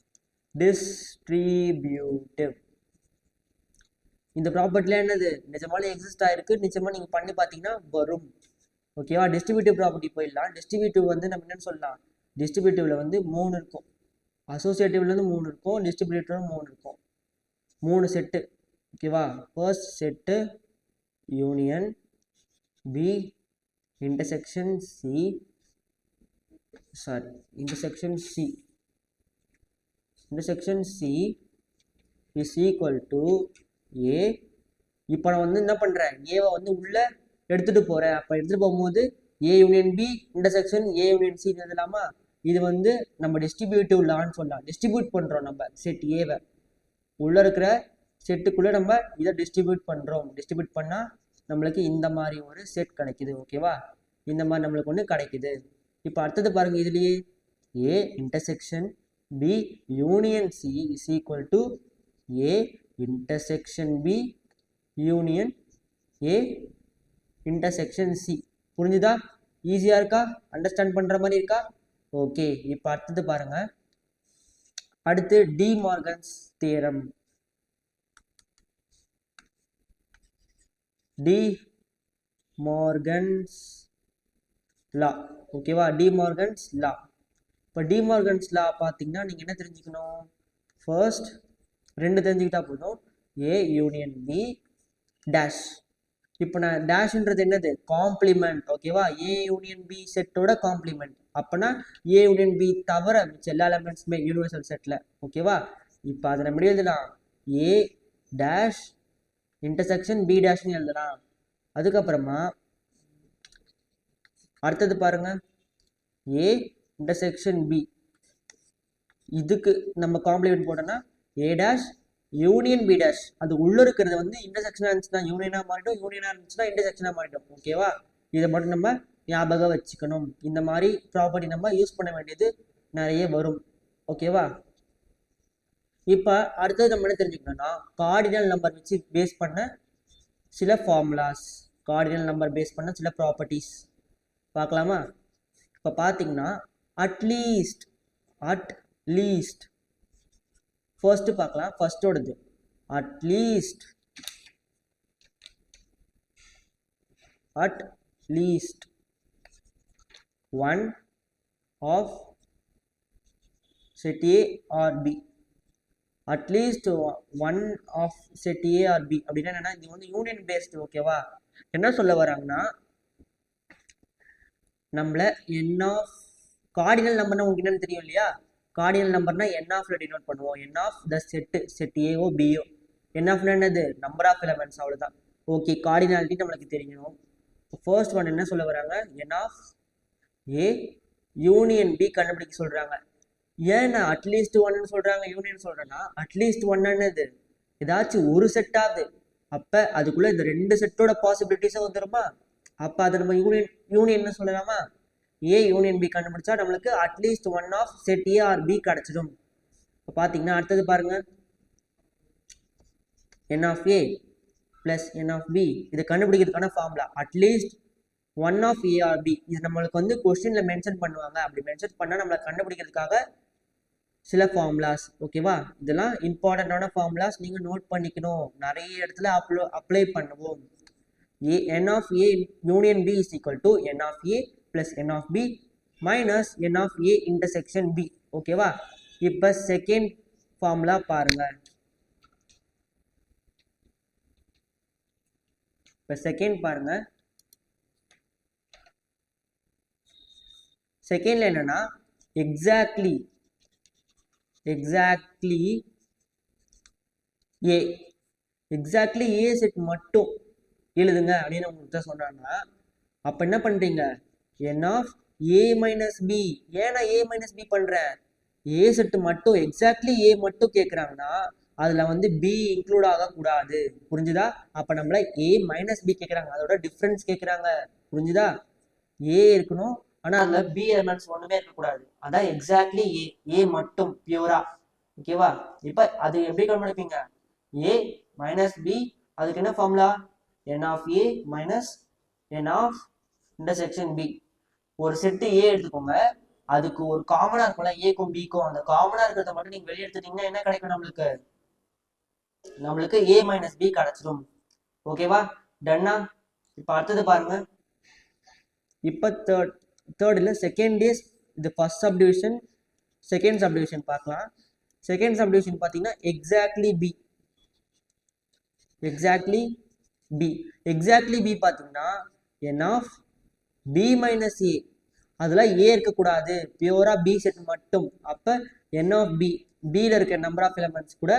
டிஸ்ட்ரிபியூட்டிவ் இந்த ப்ராப்பர்ட்டில என்னது நிஜமாலே எக்ஸிஸ்ட் ஆயிருக்கு, நிஜமா நீங்கள் பண்ணி பார்த்தீங்கன்னா வரும். ஓகேவா? டிஸ்ட்ரிபியூட்டிவ் ப்ராப்பர்ட்டி போயிடலாம். டிஸ்ட்ரிபியூட்டிவ் வந்து நம்ம என்னன்னு சொல்லலாம், டிஸ்ட்ரிபியூட்டிவ்ல வந்து 3 இருக்கும், அசோசியேட்டிவ்லேருந்து 3 இருக்கும், டிஸ்ட்ரிபியூட்டிவ்ல 3 இருக்கும், 3 செட்டு. ஓகேவா? First set union B intersection C, sorry intersection C is equal to A. இப்போ நான் வந்து என்ன பண்ணுறேன், ஏவை வந்து உள்ள எடுத்துகிட்டு போகிறேன். அப்போ எடுத்துகிட்டு போகும்போது A union B intersection A union C எழுதலாமா? இது வந்து நம்ம டிஸ்ட்ரிபியூட்டிவ் லான்னு சொல்லலாம். டிஸ்ட்ரிபியூட் பண்ணுறோம் நம்ம செட் ஏவை, உள்ளே இருக்கிற செட்டுக்குள்ளே நம்ம இதை டிஸ்ட்ரிபியூட் பண்ணுறோம். டிஸ்ட்ரிபியூட் பண்ணால் நம்மளுக்கு இந்த மாதிரி ஒரு செட் கிடைக்குது. ஓகேவா? இந்த மாதிரி நம்மளுக்கு ஒன்று கிடைக்குது. இப்போ அடுத்தது பாருங்கள், இதுலேயே A intersection B union C is equal to A intersection B union A intersection C. புரிஞ்சுதா? ஈஸியாக இருக்கா? அண்டர்ஸ்டாண்ட் பண்ணுற மாதிரி இருக்கா? ஓகே. இப்போ அடுத்தது பாருங்கள், அடுத்து De Morgan's theorem. De Morgan's law. ஓகேவா? De Morgan's law. இப்போ டி மார்கன்ஸ் லா பார்த்தீங்கன்னா நீங்கள் என்ன தெரிஞ்சுக்கணும், ஃபர்ஸ்ட் 2 தெரிஞ்சுக்கிட்டா போதும், ஏ யூனியன் பி டேஷ். இப்போ நான் டேஷ்ன்றது என்னது, காம்ப்ளிமெண்ட். ஓகேவா? ஏ யூனியன் பி செட்டோட காம்ப்ளிமெண்ட். அப்போனா ஏ யூனியன் பி தவிர மிச்ச எல்லா எலமெண்ட்ஸுமே யூனிவர்சல் செட்டில். ஓகேவா? இப்போ அதை நம்ம எழுதலாம், ஏ டேஷ் இன்டர்செக்ஷன் பி டேஷ்னு எழுதலாம். அதுக்கப்புறமா அடுத்தது பாருங்க, ஏ இன்டர்செக்ஷன் பி, இதுக்கு நம்ம காம்ப்ளிமெண்ட் போட்டோம்னா A dash union B dash. அது உள்ள இருக்கிறது வந்து இன்டர்செக்ஷனாக இருந்துச்சுன்னா யூனியனாக மாறிடும், யூனியனாக இருந்துச்சுன்னா இன்டர்செக்ஷனாக மாறிடும். ஓகேவா? இதை மட்டும் நம்ம ஞாபகம் வச்சுக்கணும். இந்த மாதிரி ப்ராப்பர்ட்டி நம்ம யூஸ் பண்ண வேண்டியது நிறைய வரும். ஓகேவா? இப்போ அடுத்தது நம்ம என்ன தெரிஞ்சுக்கணும்னா கார்டினல் நம்பர் வச்சு பேஸ் பண்ண சில ஃபார்முலாஸ், கார்டினல் நம்பர் பேஸ் பண்ண சில ப்ராப்பர்ட்டிஸ் பார்க்கலாமா? இப்போ பார்த்தீங்கன்னா அட்லீஸ்ட் ஃபர்ஸ்ட் பார்க்கலாம். ஃபர்ஸ்டோடது at least one of set A R B. At least one of set A R B அப்படின்னா என்னன்னா, இது வந்து யூனியன் பேஸ்டு. ஓகேவா? என்ன சொல்ல வராங்கன்னா, நம்மள என் ஆஃப் கார்டினல் நம்பர்னா உங்களுக்கு என்னன்னு தெரியும் இல்லையா? கார்டினல் நம்பர்னா என் ஆஃப்ல டினோட் பண்ணுவோம். N of the set A or B or. N ஆஃப்னா என்னது, நம்பர் ஆஃப் எலமெண்ட்ஸ், அவ்வளோதான். ஓகே, கார்டினாலிட்டி நம்மளுக்கு தெரியணும். ஃபர்ஸ்ட் ஒன் என்ன சொல்ல வராங்க, N of A union B கண்டுபிடிக்க சொல்றாங்க. ஏன்னா அட்லீஸ்ட் ஒன்னு சொல்றாங்க, யூனியன் சொல்றேன்னா அட்லீஸ்ட் ஒன்னு ஏதாச்சும் ஒரு செட்டாவது, அப்ப அதுக்குள்ள இந்த 2 செட்டோட பாசிபிலிட்டிஸும் வந்துருமா? அப்ப அதை நம்ம யூனியன் சொல்லலாமா? ஏ யூனியன் பி கண்டுபிடிச்சா நம்மளுக்கு at least one of set A R B கிடைச்சிடும். இப்போ பார்த்தீங்கன்னா அடுத்தது பாருங்க, என் of A plus N of B. இதை கண்டுபிடிக்கிறதுக்கான formula at least one of A R B. இது நம்மளுக்கு வந்து கொஸ்டின்ல மென்ஷன் பண்ணுவாங்க. அப்படி மென்ஷன் பண்ணால் நம்மளை கண்டுபிடிக்கிறதுக்காக சில ஃபார்முலாஸ். ஓகேவா? இதெல்லாம் இம்பார்ட்டண்டான ஃபார்முலாஸ், நீங்கள் நோட் பண்ணிக்கணும். நிறைய இடத்துல அப்ளை பண்ணுவோம். n of a union b is equal to n of a plus n of b minus n of a intersection b. ஓகேவா? இப்போ செகண்ட் ஃபார்முலா பாருங்க. இப்போ செகண்ட் பாருங்க. செகண்ட்ல என்னன்னா எக்ஸாக்ட்லி ஏ செட் மட்டும் எழுதுங்க அப்படின்னு உங்களுக்கு சொன்னாங்கன்னா, அப்போ என்ன பண்ணுறீங்க, என் ஆஃப் ஏ மைனஸ் பி. ஏன் நான் ஏ மைனஸ் பி பண்ணுறேன்? ஏ செட்டு மட்டும் எக்ஸாக்ட்லி ஏ மட்டும் கேட்குறாங்கன்னா அதில் வந்து பி இன்க்ளூட் ஆகக்கூடாது. புரிஞ்சுதா? அப்போ நம்மள ஏ மைனஸ் பி கேட்குறாங்க, அதோட டிஃப்ரென்ஸ் கேட்குறாங்க. புரிஞ்சுதா? ஏ இருக்கணும், ஆனால் அதில் பி எலிமெண்ட்ஸ் ஒன்றுமே இருக்கக்கூடாது. அதான் எக்ஸாக்ட்லி ஏ, ஏ மட்டும் பியூரா. ஓகேவா? இப்போ அது எப்படி கண்டுபிடிப்பீங்க? ஏ மைனஸ் பி, அதுக்கு என்ன formula? n of A minus n of intersection B. ஒரு செட்டு ஏ எடுத்துக்கோங்க, அதுக்கு ஒரு காமனா இருக்கும்ல ஏக்கும் பிக்கும், அந்த காமனா இருக்கிறத மட்டும் நீங்க வெளியே எடுத்துட்டீங்கன்னா என்ன கிடைக்கும் நம்மளுக்கு? நம்மளுக்கு ஏ மைனஸ் பி கிடைச்சிடும். ஓகேவா? டன்னா? இப்போ அடுத்தது பாருங்க. இப்போ தேர்டில் செகண்ட் இஸ் இது ஃபர்ஸ்ட் சப்டிவிஷன், செகண்ட் சப்டிவிஷன் பார்க்கலாம். செகண்ட் சப்டிவிஷன் பார்த்தீங்கன்னா exactly B. Exactly B, exactly B பார்த்தீங்கன்னா n of B minus A, அதெல்லாம் ஏ இருக்கக்கூடாது, பியூரா பி செட் மட்டும். அப்போ n ஆஃப் பி, பியில் இருக்க நம்பர் ஆஃப் எலமெண்ட்ஸ் கூட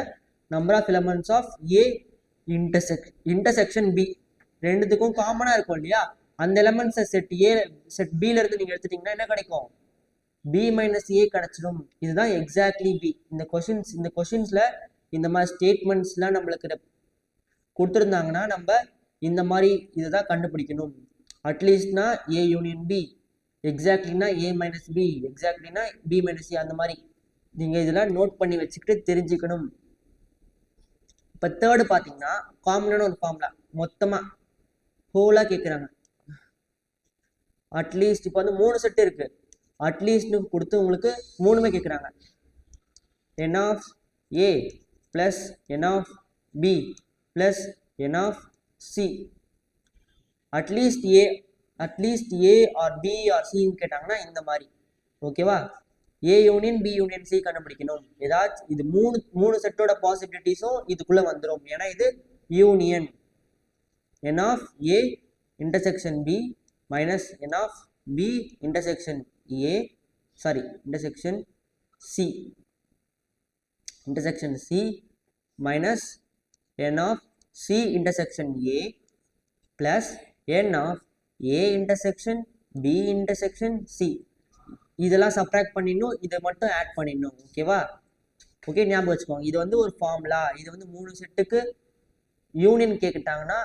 number of elements of A intersection B, ரெண்டுத்துக்கும் காமனாக இருக்கும் இல்லையா? அந்த எலமெண்ட்ஸை செட் ஏ செட் பியில் இருந்து நீங்கள் எடுத்துட்டீங்கன்னா என்ன கிடைக்கும்? பி மைனஸ் ஏ கிடைச்சிடும். இதுதான் எக்ஸாக்ட்லி பி. இந்த கொஷின்ஸில் இந்த மாதிரி ஸ்டேட்மெண்ட்ஸ்லாம் நம்மளுக்கு கொடுத்துருந்தாங்கன்னா நம்ம இந்த மாதிரி இதை தான் கண்டுபிடிக்கணும். அட்லீஸ்ட்னா ஏ யூனியன் பி, எக்ஸாக்ட்லினா ஏ மைனஸ் பி, எக்ஸாக்ட்லினா பி மைனஸ் ஏ, அந்த மாதிரி நீங்கள் இதெல்லாம் நோட் பண்ணி வச்சுக்கிட்டு தெரிஞ்சுக்கணும். இப்போ தேர்டு பார்த்தீங்கன்னா காமனான ஒரு ஃபார்முலா, மொத்தமாக ஹோலாக கேட்குறாங்க. அட்லீஸ்ட் இப்போ வந்து 3 செட்டு இருக்கு, அட்லீஸ்ட்னு கொடுத்து உங்களுக்கு 3மே கேட்குறாங்க. n of A plus n of B plus n of C. At least A R P R சின்னு கேட்டாங்கன்னா இந்த மாதிரி. ஓகேவா? A union B union C கண்டுபிடிக்கணும். ஏதாச்சும் இது மூணு செட்டோட பாசிபிலிட்டிஸும் இதுக்குள்ள வந்துடும். ஏன்னா இது union. n of A intersection B minus n of B intersection A, sorry intersection C, intersection C minus n of C intersection A plus n of A intersection B intersection C. இதெல்லாம் subtract பண்ணிடணும், இதை மட்டும் add பண்ணிடணும். ஓகேவா? Okay, ஞாபகம் வச்சுக்கோங்க. இது வந்து ஒரு ஃபார்முலா. இது வந்து 3 செட்டுக்கு யூனியன் கேட்டாங்கன்னா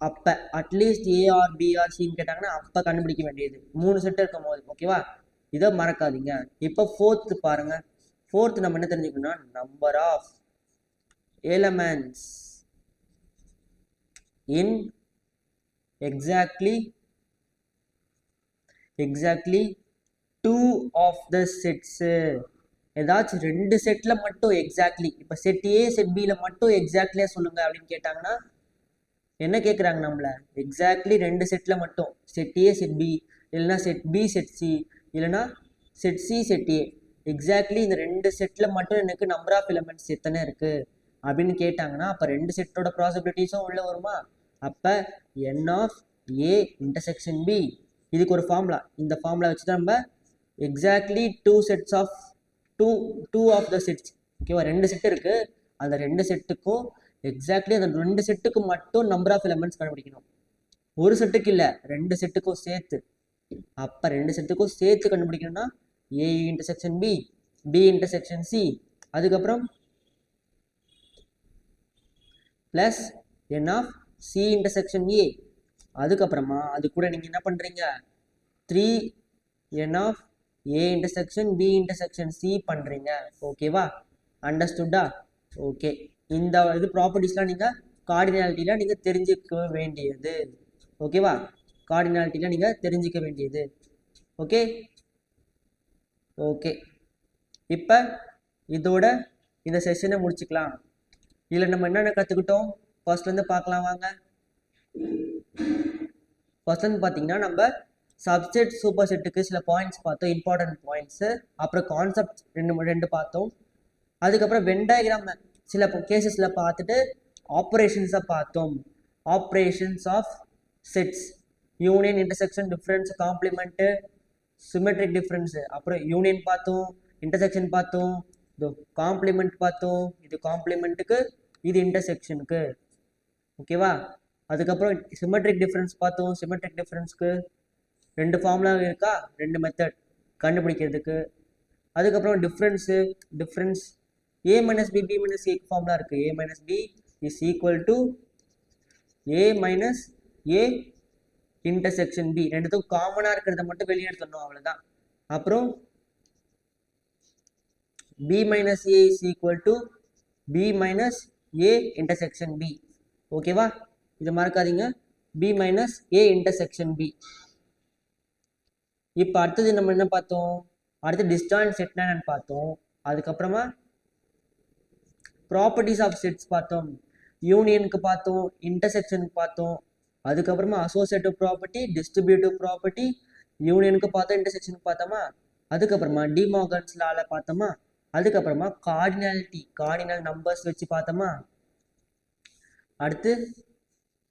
அப்போ, at least A R P R சின்னு கேட்டாங்கன்னா அப்போ கண்டுபிடிக்க வேண்டியது 3 செட்டு இருக்கும் போது. ஓகேவா? இதை மறக்காதீங்க. இப்போ ஃபோர்த்து பாருங்க. ஃபோர்த்து நம்ம என்ன தெரிஞ்சுக்கணும்னா number of elements in exactly 2 of the sets. ஏதாச்சும் 2 செட்ல மட்டும் எக்ஸாக்ட்லி, இப்போ செட் ஏ செட் பியில் மட்டும் எக்ஸாக்ட்லியா சொல்லுங்க அப்படின்னு கேட்டாங்கன்னா என்ன கேட்குறாங்க நம்மள? எக்ஸாக்ட்லி 2 செட்ல மட்டும், செட் ஏ செட் பி, இல்லைன்னா செட் பி செட் சி, இல்லைன்னா செட் சி செட் ஏ, எக்ஸாக்ட்லி இந்த 2 செட்ல மட்டும் எனக்கு நம்பர் ஆஃப் எலிமெண்ட்ஸ் எத்தனை இருக்கு அப்படின்னு கேட்டாங்கன்னா அப்போ 2 செட்டோட ப்ராசிபிலிட்டிஸும் உள்ள வருமா? அப்போ n of A intersection B, இதுக்கு ஒரு ஃபார்முலா. இந்த ஃபார்முலா வச்சு தான் நம்ம எக்ஸாக்ட்லி 2 ஆஃப் த செட்ஸ். ஓகேவா? 2 செட் இருக்கு, அந்த 2 செட்டுக்கும் எக்ஸாக்ட்லி அந்த 2 செட்டுக்கு மட்டும் நம்பர் ஆஃப் எலிமெண்ட்ஸ் கண்டுபிடிக்கணும். ஒரு செட்டுக்கு இல்லை, 2 செட்டுக்கும் சேர்த்து. அப்போ 2 செட்டுக்கும் சேர்த்து கண்டுபிடிக்கணும்னா A intersection B, B intersection C, அதுக்கப்புறம் plus n of C intersection A, அதுக்கப்புறமா அது கூட நீங்கள் என்ன பண்ணுறீங்க? 3n of A intersection B intersection C பண்ணுறீங்க. ஓகேவா? அண்டர்ஸ்டுட்டா? ஓகே, இந்த இது ப்ராப்பர்ட்டிஸ்லாம் நீங்கள் கார்டினாலிட்டியில் நீங்கள் தெரிஞ்சுக்க வேண்டியது. ஓகேவா? கார்டினாலிட்டியில் நீங்கள் தெரிஞ்சிக்க வேண்டியது. ஓகே ஓகே, இப்போ இதோட இந்த செஷனை முடிச்சுக்கலாம். இதில் நம்ம என்னென்ன கற்றுக்கிட்டோம் ஃபர்ஸ்ட்லேருந்து பார்க்கலாம் வாங்க. ஃபர்ஸ்ட் வந்து பார்த்தீங்கன்னா நம்ம சப்செட் சூப்பர் செட்டுக்கு சில பாயிண்ட்ஸ் பார்த்தோம், இம்பார்ட்டன்ட் பாயிண்ட்ஸு. அப்புறம் கான்செப்ட் ரெண்டு பார்த்தோம். அதுக்கப்புறம் வென் டயக்ராம் சில கேசஸில் பார்த்துட்டு ஆப்ரேஷன்ஸை பார்த்தோம். Operations of sets, union, intersection, difference, complement, symmetric difference. அப்புறம் யூனியன் பார்த்தோம், இன்டர்செக்ஷன் பார்த்தோம், இது காம்ப்ளிமெண்ட் பார்த்தோம், இது காம்ப்ளிமெண்ட்டுக்கு, இது இன்டர்செக்ஷனுக்கு. ஓகேவா? அதுக்கப்புறம் சிமெட்ரிக் டிஃப்ரென்ஸ் பார்த்தோம், சிமெட்ரிக் டிஃப்ரென்ஸ்க்கு 2 ஃபார்முலா இருக்கா, 2 மெத்தட் கண்டுபிடிக்கிறதுக்கு. அதுக்கப்புறம் difference a minus B minus A formula இருக்குது. a minus B is equal to a minus A intersection B. ரெண்டுத்துக்கும் காமனாக இருக்கிறத மட்டும் வெளியே எடுத்துடணும், அவ்வளோதான். அப்புறம் b minus A is equal to b minus A intersection B. ஓகேவா, இது மறக்காதீங்க, b minus A intersection B. இப்போ அடுத்தது நம்ம என்ன பார்த்தோம், அடுத்து டிஸ்ஜாயிண்ட் செட்னா என்னன்னு பார்த்தோம். அதுக்கப்புறமா ப்ராப்பர்ட்டிஸ் ஆஃப் செட்ஸ் பார்த்தோம், யூனியனுக்கு பார்த்தோம், இன்டர்செக்ஷனுக்கு பார்த்தோம். அதுக்கப்புறமா அசோசியேட்டிவ் ப்ராப்பர்ட்டி, டிஸ்ட்ரிபியூட்டிவ் ப்ராப்பர்ட்டி, யூனியனுக்கு பார்த்தோம், இன்டர்செக்ஷனுக்கு பார்த்தோமா. அதுக்கப்புறமா டிமார்கன்ஸ் லால பார்த்தோமா. அதுக்கப்புறமா கார்டினல் நம்பர்ஸ் வச்சு பார்த்தோமா. அடுத்து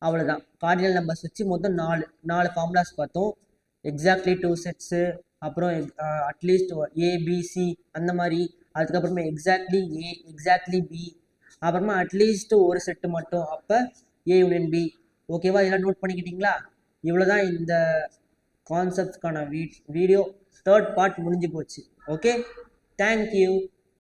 அவ்வளோதான், கார்டினல் நம்பர்ஸ் வச்சு மொத்தம் 4 ஃபார்முலாஸ் பார்த்தோம். எக்ஸாக்ட்லி 2 செட்ஸு, அப்புறம் அட்லீஸ்ட் ஏபிசி அந்த மாதிரி. அதுக்கப்புறமா எக்ஸாக்ட்லி ஏ, எக்ஸாக்ட்லி பி, அப்புறமா அட்லீஸ்ட் ஒரு செட்டு மட்டும், அப்போ ஏ யூனியன் பி. ஓகேவா, இதெல்லாம் நோட் பண்ணிக்கிட்டீங்களா? இவ்வளோதான் இந்த கான்செப்ட்ஸ்க்கான வீடியோ. 3rd பார்ட் முடிஞ்சு போச்சு. Okay, thank you.